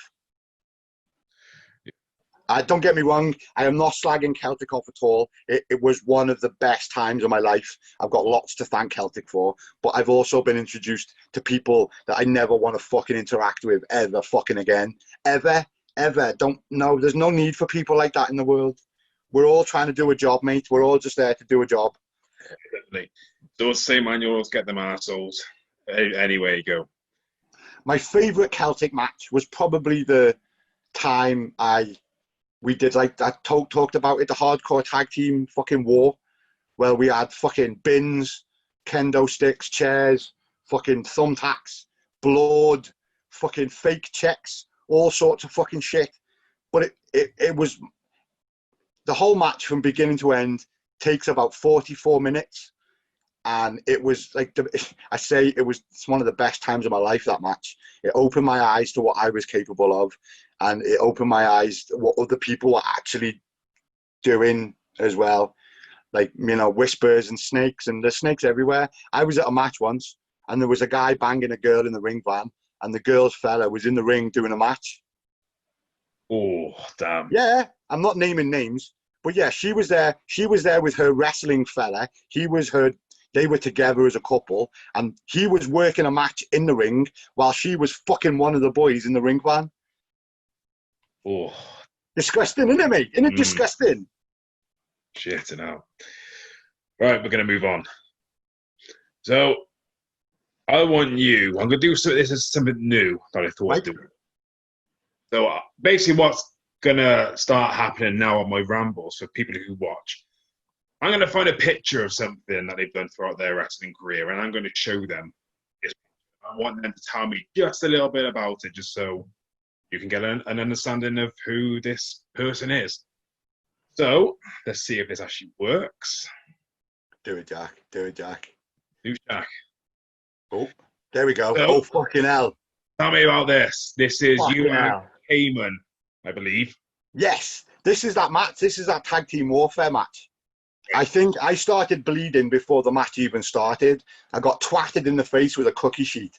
Don't get me wrong, I am not slagging Celtic off at all. It was one of the best times of my life. I've got lots to thank Celtic for, but I've also been introduced to people that I never want to fucking interact with ever fucking again. Ever, ever. Don't know. There's no need for people like that in the world. We're all trying to do a job, mate. We're all just there to do a job. Definitely. Those same annuals get them arseholes. Anyway, you go. My favourite Celtic match was probably the time we did, like, I talked about it, the hardcore tag team fucking war, where we had fucking bins, kendo sticks, chairs, fucking thumbtacks, blood, fucking fake checks, all sorts of fucking shit. But it was, the whole match from beginning to end takes about 44 minutes. And it was like, it's one of the best times of my life, that match. It opened my eyes to what I was capable of. And it opened my eyes to what other people were actually doing as well. Like, you know, whispers and snakes, and there's snakes everywhere. I was at a match once, and there was a guy banging a girl in the ring van, and the girl's fella was in the ring doing a match. Oh, damn. Yeah, I'm not naming names, but yeah, she was there. She was there with her wrestling fella. They were together as a couple, and he was working a match in the ring while she was fucking one of the boys in the ring van. Oh. Disgusting, isn't it, mate? Isn't it disgusting? Shit, now. Right, we're going to move on. So, I'm going to do something, this is something new that I thought I'd do. So, basically what's going to start happening now on my Rambles for people who watch, I'm going to find a picture of something that they've done throughout their wrestling career, and I'm going to show them this. I want them to tell me just a little bit about it, just so you can get an understanding of who this person is. So, let's see if this actually works. Do it, Jack. Do it, Jack. Do Jack. Oh, there we go. So, oh, fucking hell. Tell me about this. This is fucking you and hell. Cayman, I believe. Yes, this is that match. This is that tag team warfare match. I think I started bleeding before the match even started. I got twatted in the face with a cookie sheet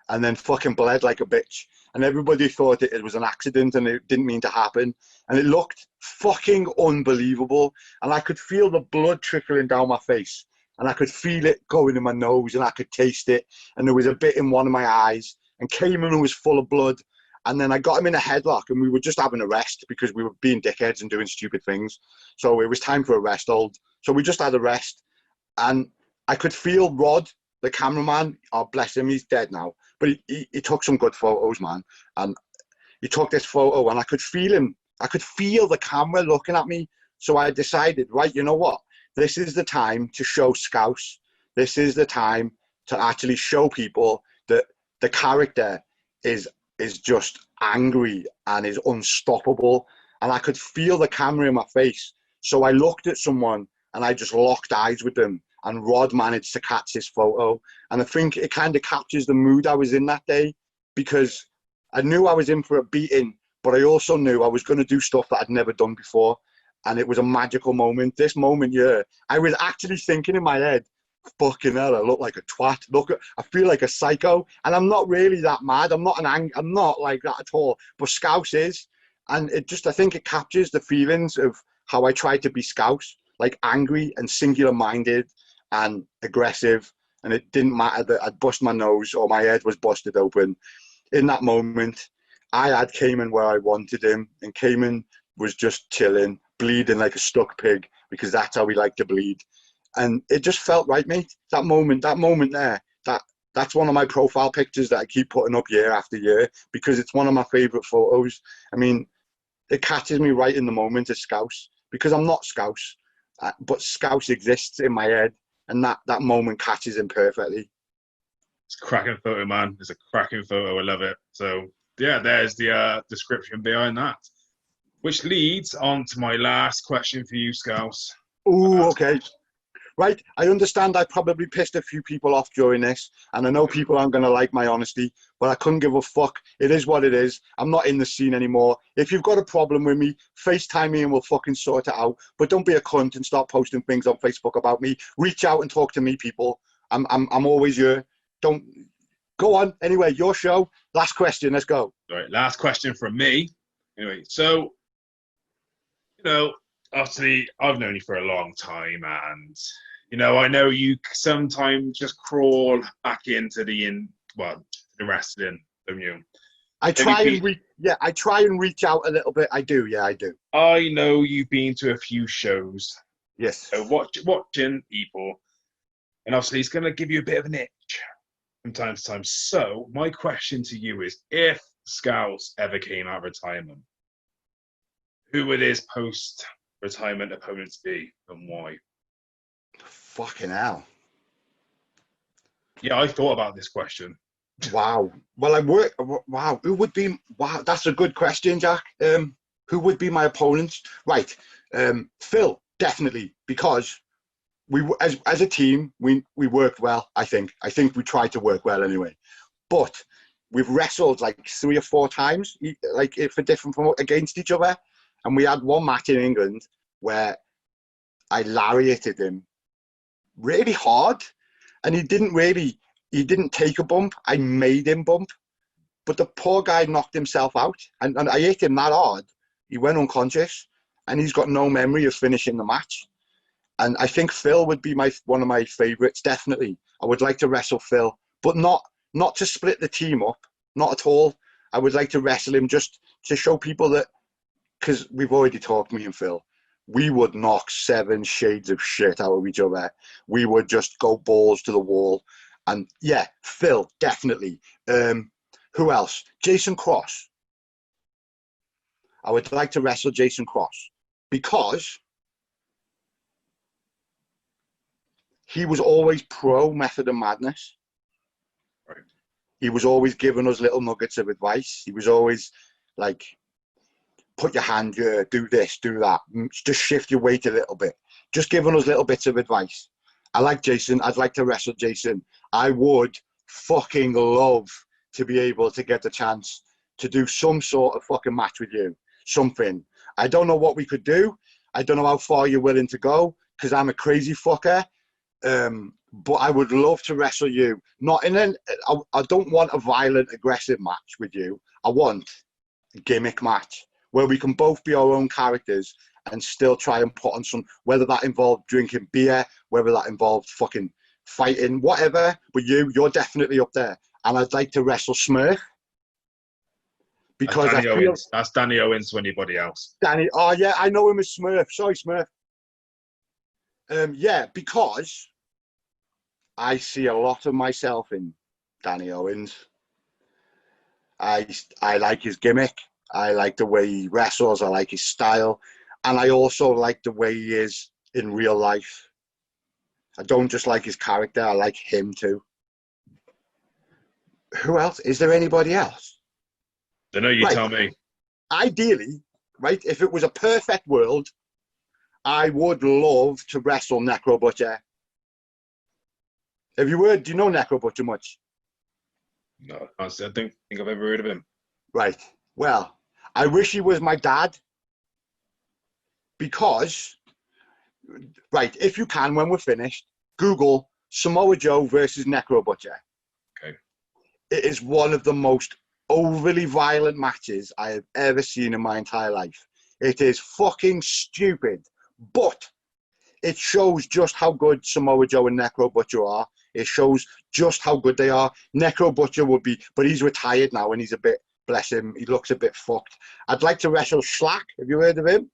and then fucking bled like a bitch. And everybody thought it was an accident and it didn't mean to happen. And it looked fucking unbelievable. And I could feel the blood trickling down my face. And I could feel it going in my nose and I could taste it. And there was a bit in one of my eyes. And Cayman was full of blood. And then I got him in a headlock and we were just having a rest because we were being dickheads and doing stupid things. So it was time for a rest, So we just had a rest. And I could feel Rod, the cameraman, oh, bless him, he's dead now. But he took some good photos, man. And he took this photo and I could feel him. I could feel the camera looking at me. So I decided, right, you know what? This is the time to show Scouse. This is the time to actually show people that the character is just angry and is unstoppable. And I could feel the camera in my face. So I looked at someone and I just locked eyes with them. And Rod managed to catch this photo. And I think it kind of captures the mood I was in that day, because I knew I was in for a beating, but I also knew I was going to do stuff that I'd never done before. And it was a magical moment. This moment, yeah, I was actually thinking in my head, fucking hell, I look like a twat. I feel like a psycho. And I'm not really that mad. I'm not like that at all. But Scouse is. And I think it captures the feelings of how I tried to be Scouse, like angry and singular-minded and aggressive. And it didn't matter that I'd bust my nose or my head was busted open. In that moment, I had Cayman where I wanted him. And Cayman was just chilling, bleeding like a stuck pig, because that's how we like to bleed. And it just felt right, mate. That moment there, that That's one of my profile pictures that I keep putting up year after year because it's one of my favourite photos. I mean, it catches me right in the moment as Scouse because I'm not Scouse, but Scouse exists in my head, and that moment catches him perfectly. It's a cracking photo, man. It's a cracking photo. I love it. So yeah, there's the description behind that. Which leads on to my last question for you, Scouse. Ooh, okay. Right, I understand I probably pissed a few people off during this, and I know people aren't going to like my honesty, but I couldn't give a fuck. It is what it is. I'm not in the scene anymore. If you've got a problem with me, FaceTime me and we'll fucking sort it out. But don't be a cunt and start posting things on Facebook about me. Reach out and talk to me, people. I'm always here. Don't go on. Anyway, your show. Last question. Let's go. All right, last question from me. Anyway, so obviously, I've known you for a long time, and I know you sometimes just crawl back into the wrestling, don't you? I try and reach out a little bit. I do, yeah, I do. I know you've been to a few shows. Yes. So watching people, and obviously, it's going to give you a bit of an itch from time to time. So, my question to you is: if Scouse ever came out of retirement, who would his post-retirement opponents be, and why? Fucking hell. Yeah, I thought about this question. Wow. Well, wow. Who would be? Wow, that's a good question, Jack. Who would be my opponents? Right. Phil, definitely, because we, as a team, we worked well. I think we tried to work well anyway. But we've wrestled like 3 or 4 times, like for different against each other, and we had one match in England where I lariated him really hard, and he didn't take a bump. I made him bump, but the poor guy knocked himself out, and I hit him that hard. He went unconscious, and he's got no memory of finishing the match. And I think Phil would be one of my favourites, definitely. I would like to wrestle Phil, but not to split the team up, not at all. I would like to wrestle him just to show people that, because we've already talked, me and Phil, we would knock 7 shades of shit out of each other. We would just go balls to the wall. And yeah, Phil, definitely. Who else? Jason Cross. I would like to wrestle Jason Cross because he was always pro Method of Madness. Right. He was always giving us little nuggets of advice. He was always like, put your hand here, do this, do that. Just shift your weight a little bit. Just giving us little bits of advice. I like Jason. I'd like to wrestle Jason. I would fucking love to be able to get the chance to do some sort of fucking match with you. Something. I don't know what we could do. I don't know how far you're willing to go because I'm a crazy fucker. But I would love to wrestle you. I don't want a violent, aggressive match with you. I want a gimmick match where we can both be our own characters and still try and put on some, whether that involved drinking beer, whether that involved fucking fighting, whatever. But you're definitely up there. And I'd like to wrestle Smurf. Because that's Danny Owens to anybody else. Oh yeah, I know him as Smurf. Sorry, Smurf. Yeah, because I see a lot of myself in Danny Owens. I like his gimmick. I like the way he wrestles. I like his style. And I also like the way he is in real life. I don't just like his character. I like him too. Who else? Is there anybody else? I know you tell me. Ideally, right, if it was a perfect world, I would love to wrestle Necro Butcher. Do you know Necro Butcher much? No, I don't think I've ever heard of him. Right. Well, I wish he was my dad. Because, right, if you can, when we're finished, Google Samoa Joe versus Necro Butcher. Okay. It is one of the most overly violent matches I have ever seen in my entire life. It is fucking stupid, but it shows just how good Samoa Joe and Necro Butcher are. It shows just how good they are. Necro Butcher would be, but he's retired now and he's a bit, bless him, he looks a bit fucked. I'd like to wrestle Schlack. Have you heard of him?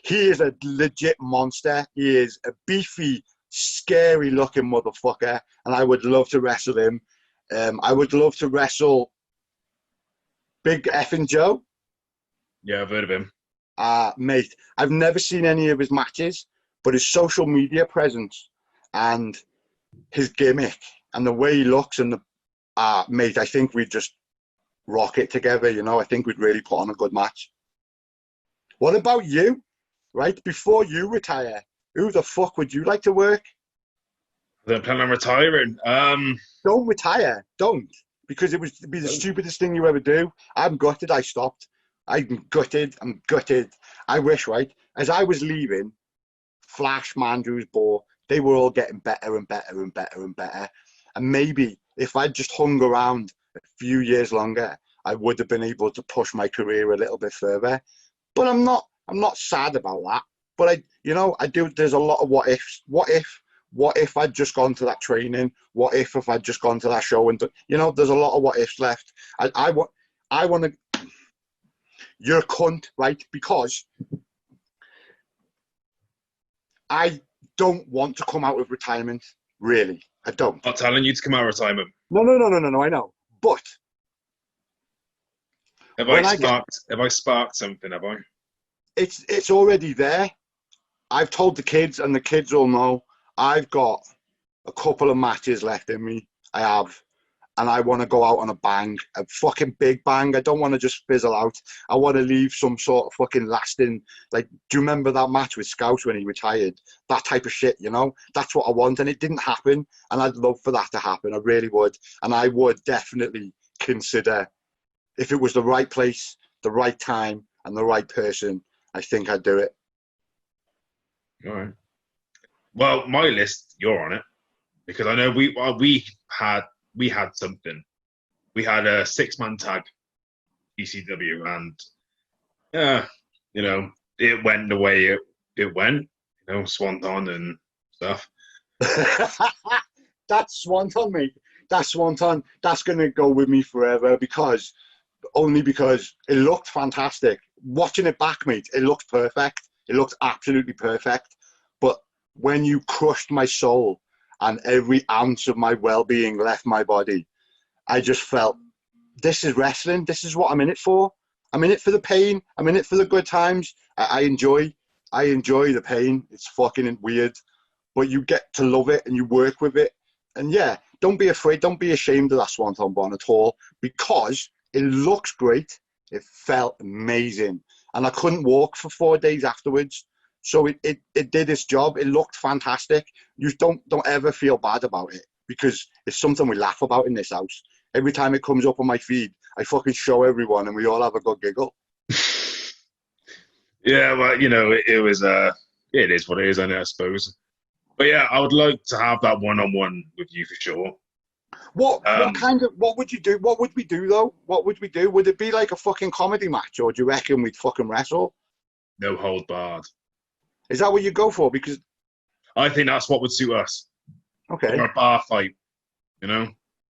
He is a legit monster. He is a beefy, scary looking motherfucker, and I would love to wrestle him. I would love to wrestle Big Effing Joe. Yeah, I've heard of him. Mate, I've never seen any of his matches, but his social media presence and his gimmick and the way he looks and mate, I think we'd just rock it together, you know. I think we'd really put on a good match. What about you? Right, before you retire, who the fuck would you like to work? I don't plan on retiring. Don't retire. Don't. Because it would be the stupidest thing you ever do. I'm gutted I stopped. I'm gutted. I wish, right, as I was leaving, Flash, Mandrews, Boar, they were all getting better and better and better and better. And maybe if I'd just hung around a few years longer, I would have been able to push my career a little bit further. But I'm not sad about that. But I do. There's a lot of what ifs. What if I'd just gone to that training? What if I'd just gone to that show? And there's a lot of what ifs left. I want to. You're a cunt, right? Because I don't want to come out of retirement. Really, I don't. I'm not telling you to come out of retirement. No. I know, but Have I sparked something? Have I? It's already there. I've told the kids, and the kids all know. I've got a couple of matches left in me. I have. And I want to go out on a bang, a fucking big bang. I don't want to just fizzle out. I want to leave some sort of fucking lasting, like, do you remember that match with Scouse when he retired? That type of shit, you know? That's what I want. And it didn't happen. And I'd love for that to happen. I really would. And I would definitely consider, if it was the right place, the right time, and the right person, I think I'd do it. All right. Well, my list, you're on it. Because I know we had something. We had a 6-man tag ECW, and it went the way it went. Swanton and stuff. That's Swanton, mate. That's Swanton. That's gonna go with me forever because it looked fantastic. Watching it back, mate, it looked perfect. It looked absolutely perfect. But when you crushed my soul and every ounce of my well-being left my body, I just felt, this is wrestling. This is what I'm in it for. I'm in it for the pain. I'm in it for the good times. I enjoy the pain. It's fucking weird, but you get to love it and you work with it. And yeah, don't be afraid. Don't be ashamed of that Swanton Bomb at all, because it looks great. It felt amazing. And I couldn't walk for 4 days afterwards. So it did its job. It looked fantastic. You don't ever feel bad about it, because it's something we laugh about in this house. Every time it comes up on my feed, I fucking show everyone and we all have a good giggle. Yeah, well, it was it is what it is, I suppose. But yeah, I would like to have that one-on-one with you for sure. What would you do? What would we do though? What would we do? Would it be like a fucking comedy match, or do you reckon we'd fucking wrestle? No hold barred. Is that what you go for? Because I think that's what would suit us. Okay. Or a bar fight,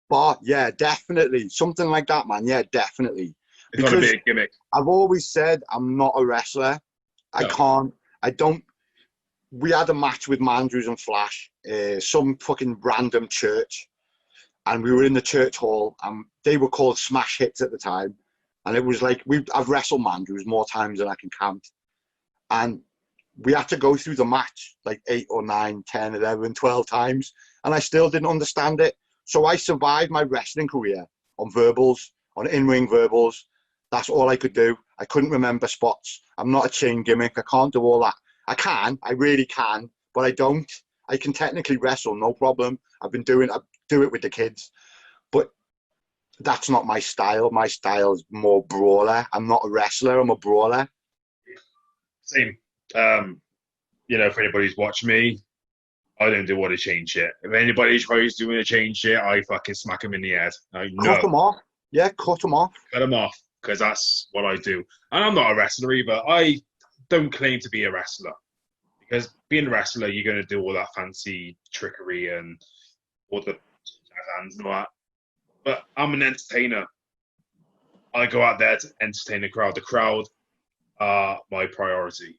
Bar, yeah, definitely. Something like that, man. Yeah, definitely. It's got to be a gimmick. I've always said I'm not a wrestler. We had a match with Mandrews and Flash, some fucking random church. And we were in the church hall, and they were called Smash Hits at the time. And it was like, I've wrestled Mandrews more times than I can count. And we had to go through the match like 8 or 9, 10, 11, 12 times. And I still didn't understand it. So I survived my wrestling career on verbals, on in-ring verbals. That's all I could do. I couldn't remember spots. I'm not a chain gimmick. I can't do all that. I really can, but I don't. I can technically wrestle, no problem. I do it with the kids. But that's not my style. My style is more brawler. I'm not a wrestler. I'm a brawler. Same. For anybody who's watched me, I don't do what a chain shit. If anybody tries doing a chain shit, I fucking smack them in the head. Cut them off. Yeah, cut them off. Cut them off, because that's what I do. And I'm not a wrestler either. I don't claim to be a wrestler, because being a wrestler, you're going to do all that fancy trickery and all the hands and all that. But I'm an entertainer. I go out there to entertain the crowd. The crowd are my priority.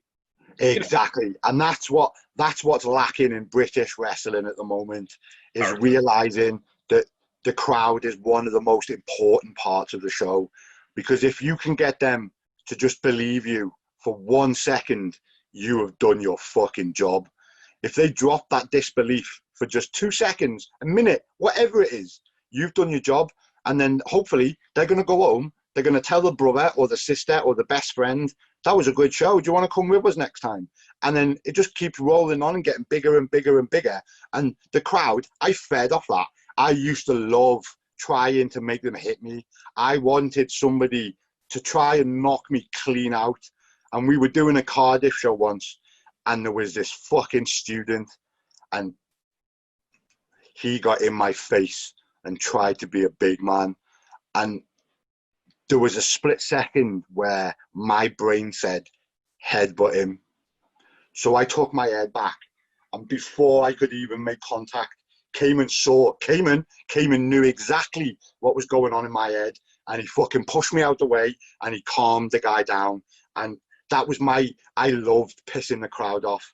Exactly. And that's what's lacking in British wrestling at the moment, is realizing that the crowd is one of the most important parts of the show. Because if you can get them to just believe you for 1 second, you have done your fucking job. If they drop that disbelief for just 2 seconds, a minute, whatever it is, you've done your job. And then hopefully they're going to go home. They're going to tell the brother or the sister or the best friend, that was a good show. Do you want to come with us next time? And then it just keeps rolling on and getting bigger and bigger and bigger. And the crowd, I fed off that. I used to love trying to make them hit me. I wanted somebody to try and knock me clean out. And we were doing a Cardiff show once, and there was this fucking student, and he got in my face and tried to be a big man. And there was a split second where my brain said, headbutt him. So I took my head back, and before I could even make contact, Cayman knew exactly what was going on in my head, and he fucking pushed me out the way, and he calmed the guy down. And that was I loved pissing the crowd off.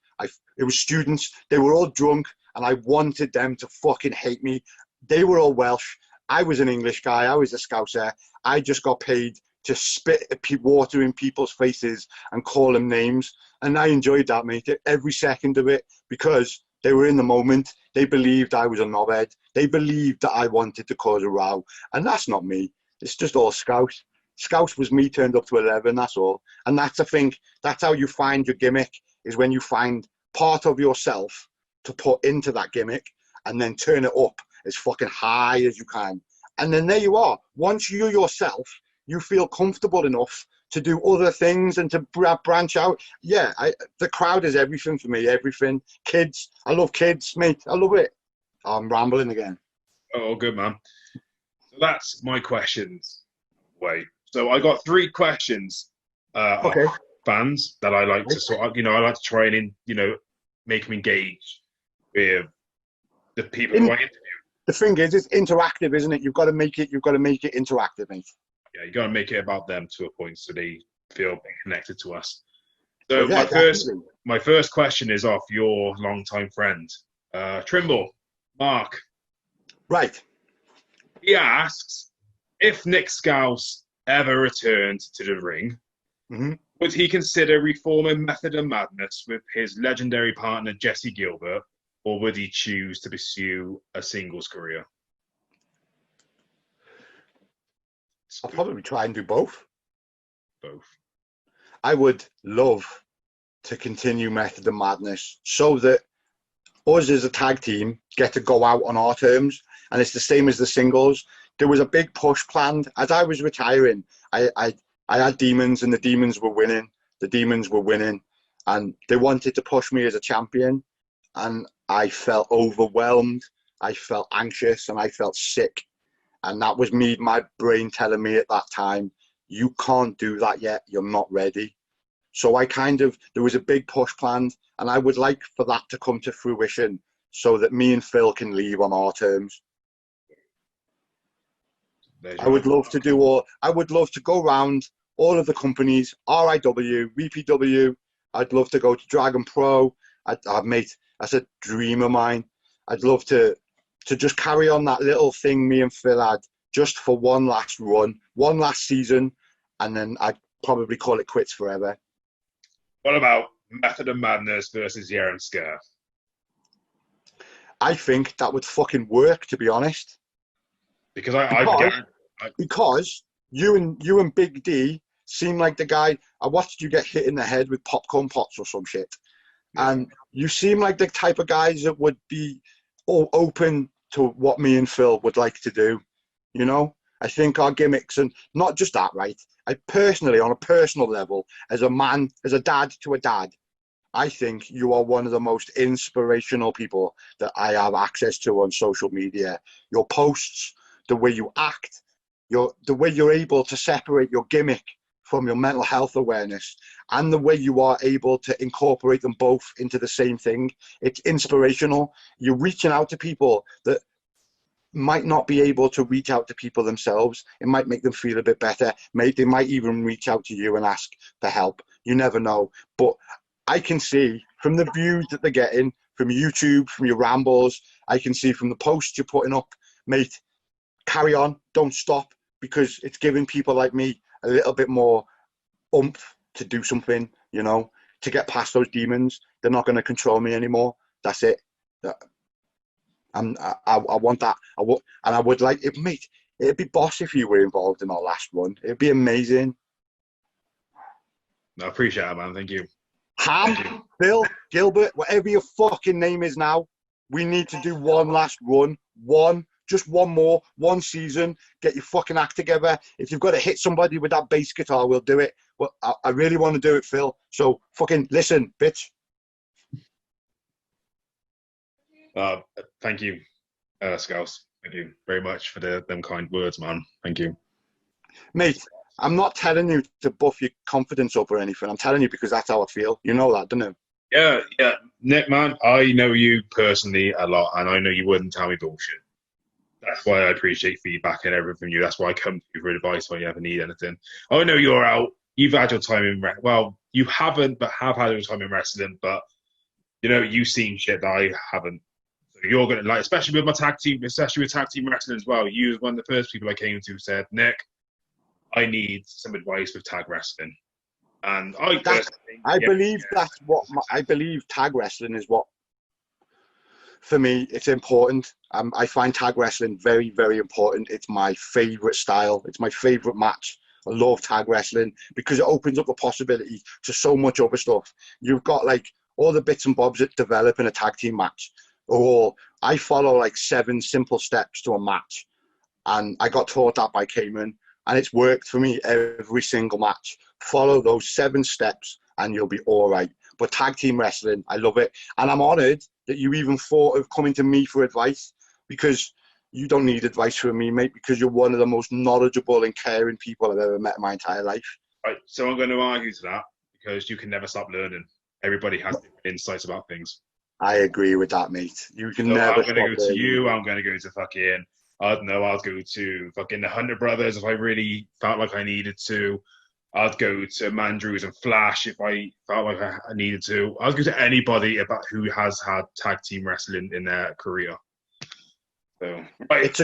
It was students, they were all drunk, and I wanted them to fucking hate me. They were all Welsh. I was an English guy. I was a Scouser. I just got paid to spit water in people's faces and call them names. And I enjoyed that, mate, every second of it, because they were in the moment. They believed I was a knobhead. They believed that I wanted to cause a row. And that's not me. It's just all Scouse. Scouse was me turned up to 11, that's all. And that's, I think, that's how you find your gimmick, is when you find part of yourself to put into that gimmick and then turn it up as fucking high as you can. And then there you are. Once you yourself, you feel comfortable enough to do other things and to branch out. Yeah, the crowd is everything for me, everything. Kids, I love kids, mate. I love it. I'm rambling again. Oh, good, man. So that's my questions. Wait. So I got 3 questions Okay. off fans that I like to sort of, I like to try and, make them engage with the people who I interview. The thing is, it's interactive, isn't it? You've got to make it interactive, mate. Yeah, you got to make it about them to a point so they feel connected to us. So yeah, my first question is off your longtime friend, Trimble, Mark. Right. He asks, if Nick Scouse ever returned to the ring, would he consider reforming Method of Madness with his legendary partner Jesse Gilbert, or would he choose to pursue a singles career? I'll probably try and do both. Both. I would love to continue Method of Madness so that us as a tag team get to go out on our terms, and it's the same as the singles. There was a big push planned. As I was retiring, I had demons, and the demons were winning. The demons were winning, and they wanted to push me as a champion, and I felt overwhelmed. I felt anxious, and I felt sick. And that was me, my brain telling me at that time, you can't do that yet. You're not ready. So there was a big push planned, and I would like for that to come to fruition so that me and Phil can leave on our terms. I would love to go around all of the companies, RIW, VPW. I'd love to go to Dragon Pro. Mate, that's a dream of mine. I'd love to just carry on that little thing me and Phil had, just for one last run, one last season, and then I'd probably call it quits forever. What about Method of Madness versus Yaron Scare? I think that would fucking work, to be honest. Because you and Big D seem like the guy. I watched you get hit in the head with popcorn pots or some shit, and you seem like the type of guys that would be all open to what me and Phil would like to do. I think our gimmicks, and not just that, right? I personally, on a personal level, as a man, as a dad to a dad, I think you are one of the most inspirational people that I have access to on social media. Your posts, the way you act, the way you're able to separate your gimmick from your mental health awareness, and the way you are able to incorporate them both into the same thing. It's inspirational. You're reaching out to people that might not be able to reach out to people themselves. It might make them feel a bit better. They might even reach out to you and ask for help. You never know. But I can see from the views that they're getting from YouTube, from your rambles, I can see from the posts you're putting up, mate, carry on, don't stop, because it's giving people like me a little bit more oomph to do something, you know, to get past those demons. They're not going to control me anymore. That's it. I want that. And I would like it, mate. It'd be boss if you were involved in our last one. It'd be amazing. I appreciate it, man. Thank you. Ham, Bill, Gilbert, whatever your fucking name is now, we need to do one last run. Just one more, one season. Get your fucking act together. If you've got to hit somebody with that bass guitar, we'll do it. Well, I really want to do it, Phil. So fucking listen, bitch. Thank you, Scouse. Thank you very much for them kind words, man. Thank you. Mate, I'm not telling you to buff your confidence up or anything. I'm telling you because that's how I feel. You know that, don't you? Yeah. Nick, man, I know you personally a lot, and I know you wouldn't tell me bullshit. That's why I appreciate feedback and everything from you. That's why I come to you for advice when you ever need anything. I know you're out. You've had your time in well, you haven't, but have had your time in wrestling. But you know, you've seen shit that I haven't. So you're gonna like, especially with my tag team, especially with tag team wrestling as well. You was one of the first people I came to who said, Nick, I need some advice with tag wrestling. And I believe tag wrestling is what, for me, it's important. I find tag wrestling very, very important. It's my favorite style. It's my favorite match. I love tag wrestling because it opens up the possibility to so much other stuff. You've got like all the bits and bobs that develop in a tag team match. Or I follow like 7 simple steps to a match. And I got taught that by Cayman. And it's worked for me every single match. Follow those 7 steps and you'll be all right. But tag team wrestling, I love it. And I'm honoured that you even thought of coming to me for advice, because you don't need advice from me, mate, because you're one of the most knowledgeable and caring people I've ever met in my entire life. Right, so I'm going to argue to that, because you can never stop learning. Everybody has different insights about things. I agree with that, mate. You can never stop learning. I'm going to go to you. I'm going to go to fucking, I don't know, I'll go to fucking the Hunter Brothers if I really felt like I needed to. I'd go to Mandrews and Flash if I felt like I needed to. I'd go to anybody about who has had tag team wrestling in their career. So right. It's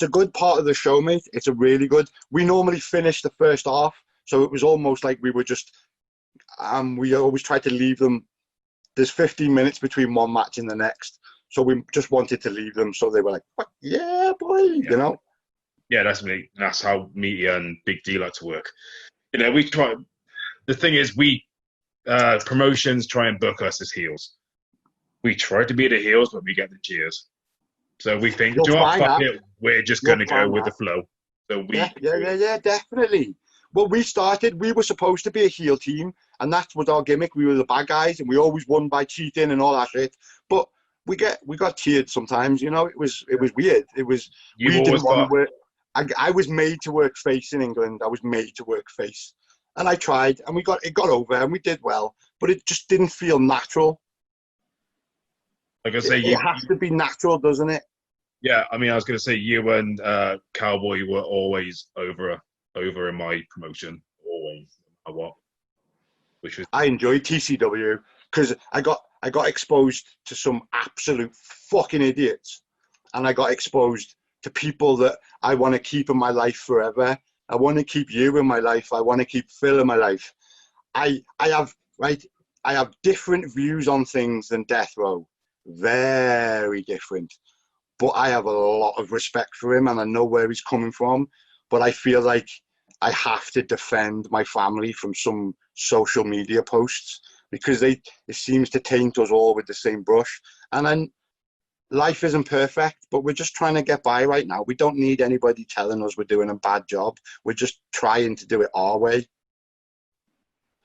a good part of the show, mate. It's a really good. We normally finish the first half, so it was almost like we were just. We always tried to leave them. There's 15 minutes between one match and the next, so we just wanted to leave them so they were like, "What? Yeah, boy," you know. Yeah, that's me. That's how me and Big D like to work. You know, we try. The thing is, promotions try and book us as heels. We try to be the heels, but we get the cheers. So we think, fuck it, we're just going to go with the flow. So yeah, definitely. Well, we were supposed to be a heel team, and that was our gimmick. We were the bad guys, and we always won by cheating and all that shit. But we got cheered sometimes, you know. It was weird. We didn't want to work. I was made to work face in England. I was made to work face. And I tried, and it got over, and we did well. But it just didn't feel natural. Like I say, it has to be natural, doesn't it? Yeah, I mean, I was going to say you and Cowboy were always over in my promotion, always, no matter what. I enjoyed TCW because I got exposed to some absolute fucking idiots, and I got exposed to people that I want to keep in my life forever. I want to keep you in my life. I want to keep Phil in my life. I have different views on things than Death Row. Very different. But I have a lot of respect for him and I know where he's coming from. But I feel like I have to defend my family from some social media posts because it seems to taint us all with the same brush. And then life isn't perfect, but we're just trying to get by right now. We don't need anybody telling us we're doing a bad job. We're just trying to do it our way.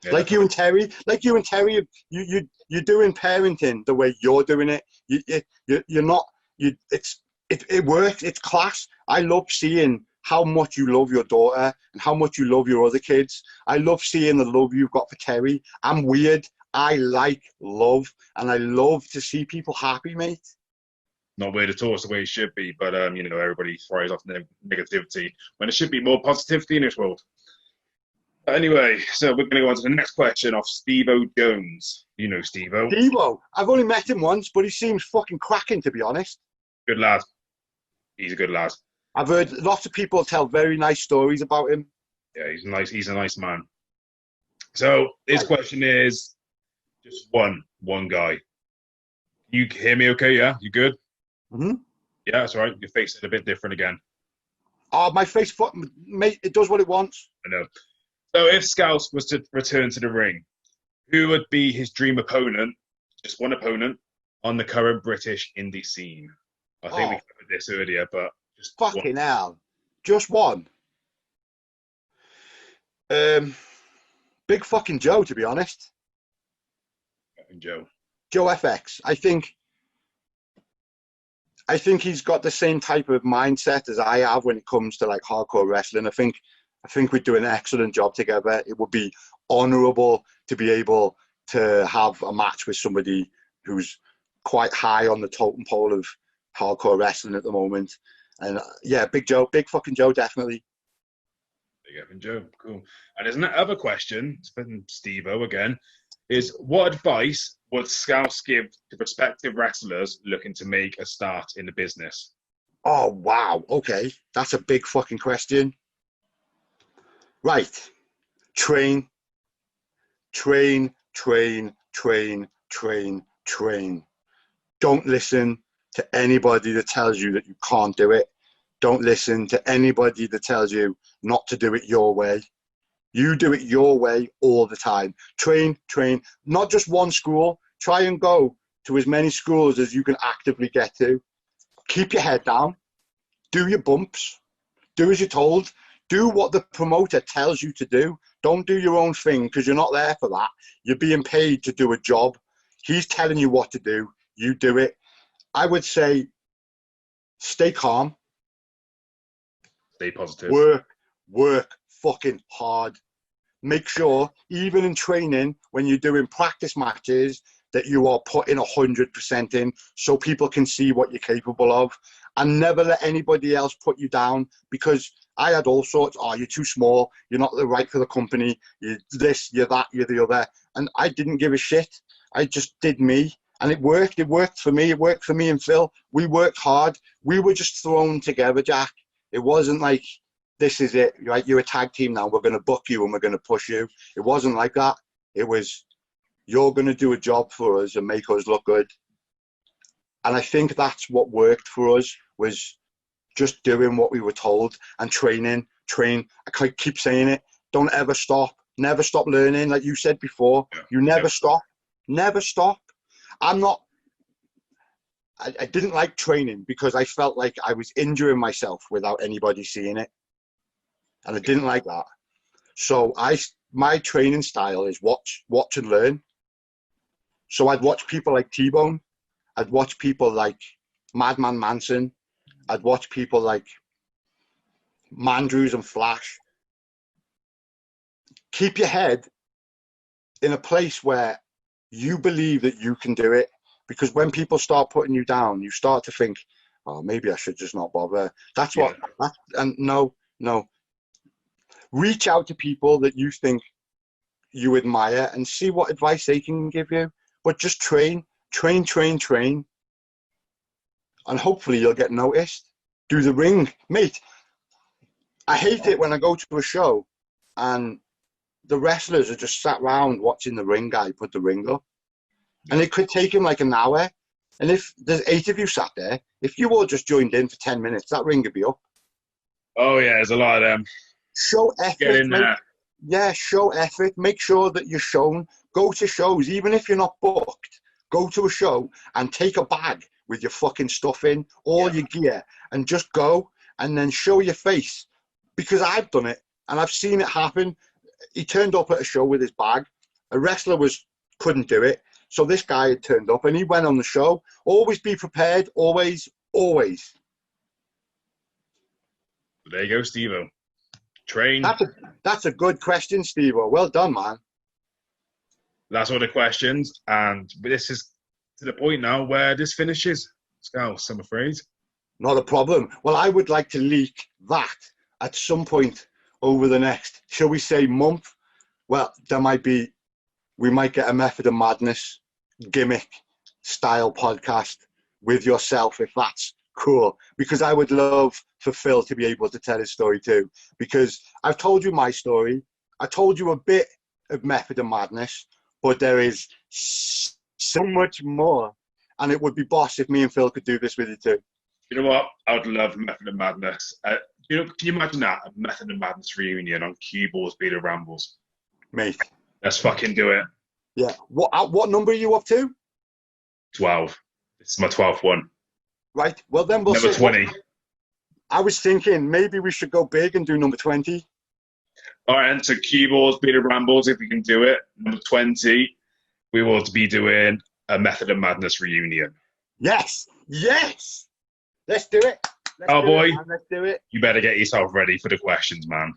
Yeah, like you and Terry, you're doing parenting the way you're doing it. You're not. It works. It's class. I love seeing how much you love your daughter and how much you love your other kids. I love seeing the love you've got for Terry. I'm weird. I like love, and I love to see people happy, mate. Not weird at all. It's the way it should be. But everybody thrives off negativity when it should be more positivity in this world. Anyway, so we're going to go on to the next question off Steve-O Jones. You know Steve-O. Steve-O, I've only met him once, but he seems fucking cracking, to be honest. Good lad. He's a good lad. I've heard lots of people tell very nice stories about him. Yeah, he's nice. He's a nice man. So his question is just one guy. You hear me okay? Yeah? You good? Mm-hmm. Yeah, that's all right. Your face is a bit different again. Oh, my face, mate, it does what it wants. I know. So if Scouse was to return to the ring, who would be his dream opponent, just one opponent, on the current British indie scene? I think we covered this earlier, but just fucking hell. Just one. Big fucking Joe, to be honest. Fucking Joe. Joe FX. I think he's got the same type of mindset as I have when it comes to like hardcore wrestling. I think we'd do an excellent job together. It would be honourable to be able to have a match with somebody who's quite high on the totem pole of hardcore wrestling at the moment. And yeah, Big Joe, big fucking Joe, definitely. Big Evan Joe, cool. And there's another question from Steve-O again, is what advice would Scouse give to prospective wrestlers looking to make a start in the business? Oh, wow. Okay. That's a big fucking question. Right. Train. Don't listen to anybody that tells you that you can't do it. Don't listen to anybody that tells you not to do it your way. You do it your way all the time. Train. Not just one school. Try and go to as many schools as you can actively get to. Keep your head down. Do your bumps. Do as you're told. Do what the promoter tells you to do. Don't do your own thing because you're not there for that. You're being paid to do a job. He's telling you what to do. You do it. I would say stay calm. Stay positive. Work fucking hard. Make sure, even in training, when you're doing practice matches, that you are putting 100% in so people can see what you're capable of. And never let anybody else put you down, because I had all sorts. Oh, you're too small. You're not the right for the company. You're this, you're that, you're the other. And I didn't give a shit. I just did me. And it worked. It worked for me. It worked for me and Phil. We worked hard. We were just thrown together, Jack. It wasn't like, this is it. Right? You're a tag team now. We're going to book you and we're going to push you. It wasn't like that. It was, you're going to do a job for us and make us look good. And I think that's what worked for us, was just doing what we were told and training. I keep saying it. Don't ever stop. Never stop learning. Like you said before, you never stop. Never stop. I didn't like training because I felt like I was injuring myself without anybody seeing it. And I didn't like that. So my training style is watch and learn. So I'd watch people like T-Bone. I'd watch people like Madman Manson. I'd watch people like Mandrews and Flash. Keep your head in a place where you believe that you can do it. Because when people start putting you down, you start to think, oh, maybe I should just not bother. That's what, and no. Reach out to people that you think you admire and see what advice they can give you. But just train. And hopefully you'll get noticed. Do the ring. Mate, I hate it when I go to a show and the wrestlers are just sat around watching the ring guy put the ring up. And it could take him like an hour. And if there's 8 of you sat there, if you all just joined in for 10 minutes, that ring would be up. Oh, yeah, there's a lot of them. Show effort. Get in there. Yeah, show effort. Make sure that you're shown. Go to shows, even if you're not booked. Go to a show and take a bag with your fucking stuff in, all your gear, and just go and then show your face. Because I've done it and I've seen it happen. He turned up at a show with his bag. A wrestler couldn't do it. So this guy had turned up and he went on the show. Always be prepared. Always. There you go, Steve-O. Train. That's a good question, Steve-O. Well done, man. That's all the questions. And this is to the point now where this finishes. Scouse, I'm afraid. Not a problem. Well, I would like to leak that at some point over the next, shall we say, month Well, we might get a Method of Madness gimmick style podcast with yourself if that's cool. Because I would love for Phil to be able to tell his story too. Because I've told you my story. I told you a bit of Method of Madness, but there is so much more. And it would be boss if me and Phil could do this with you too. You know what? I would love Method of Madness. Can you imagine that? A Method of Madness reunion on CueBall's Beta Rambles. Mate. Let's fucking do it. Yeah. What number are you up to? 12. This is my 12th one. Right. Well, then we'll Number 20. I was thinking maybe we should go big and do number 20. All right, and so CueBall's Beta Rambles, if we can do it. Number 20, we will be doing a Method of Madness reunion. Yes. Yes. Let's do it. Let's do it. You better get yourself ready for the questions, man.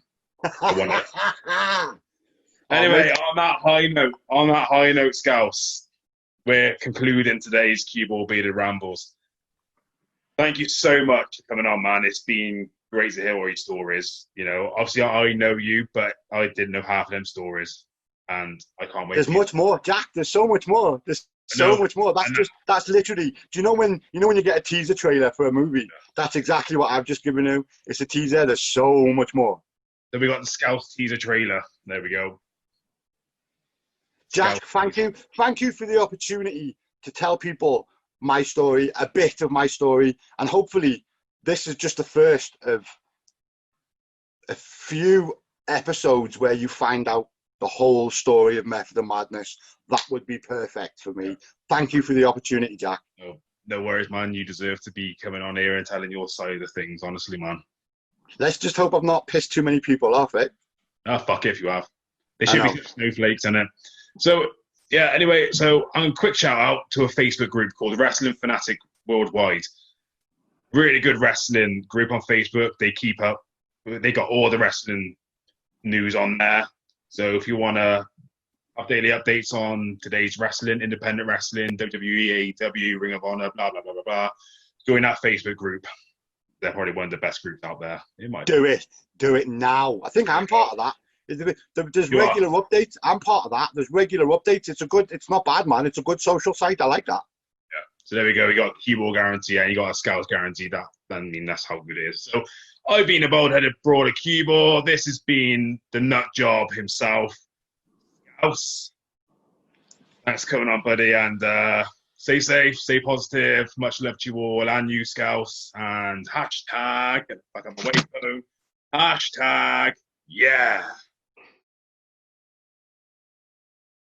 I want it. Anyway, on that high note, Scouse, we're concluding today's CueBall Beta Rambles. Thank you so much for coming on, man. It's been great to hear all your stories. You know, obviously I know you, but I didn't know half of them stories, and I can't wait. There's much more, Jack. There's so much more. There's so much more. That's literally. Do you know when you get a teaser trailer for a movie? That's exactly what I've just given you. It's a teaser. There's so much more. Then we got the Scouse teaser trailer. There we go. Jack, thank you for the opportunity to tell people my story, a bit of my story, and hopefully this is just the first of a few episodes where you find out the whole story of Method of Madness. That would be perfect for me. Thank you for the opportunity, Jack. Oh, no worries, man. You deserve to be coming on here and telling your side of things, honestly, man. Let's just hope I've not pissed too many people off, eh? Oh, fuck if you have. They should be snowflakes in it. So, yeah, anyway, so I'm a quick shout out to a Facebook group called Wrestling Fanatic Worldwide. Really good wrestling group on Facebook. They keep up. They got all the wrestling news on there. So if you want to have daily updates on today's wrestling, independent wrestling, WWE, AEW, Ring of Honor, blah, blah, blah, blah, blah, join that Facebook group. They're probably one of the best groups out there. Do it now. I think I'm part of that. There's regular updates. I'm part of that. There's regular updates. It's not bad, man. It's a good social site. I like that. Yeah. So there we go. We got a keyboard guarantee and you got a Scouse guarantee. That's how good it is. So I've been a bald-headed brawler keyboard. This has been the nut job himself, Scouse. Thanks for coming on, buddy. And stay safe, stay positive. Much love to you all and you, Scouse. And hashtag, get the fuck out of my way, hashtag, yeah.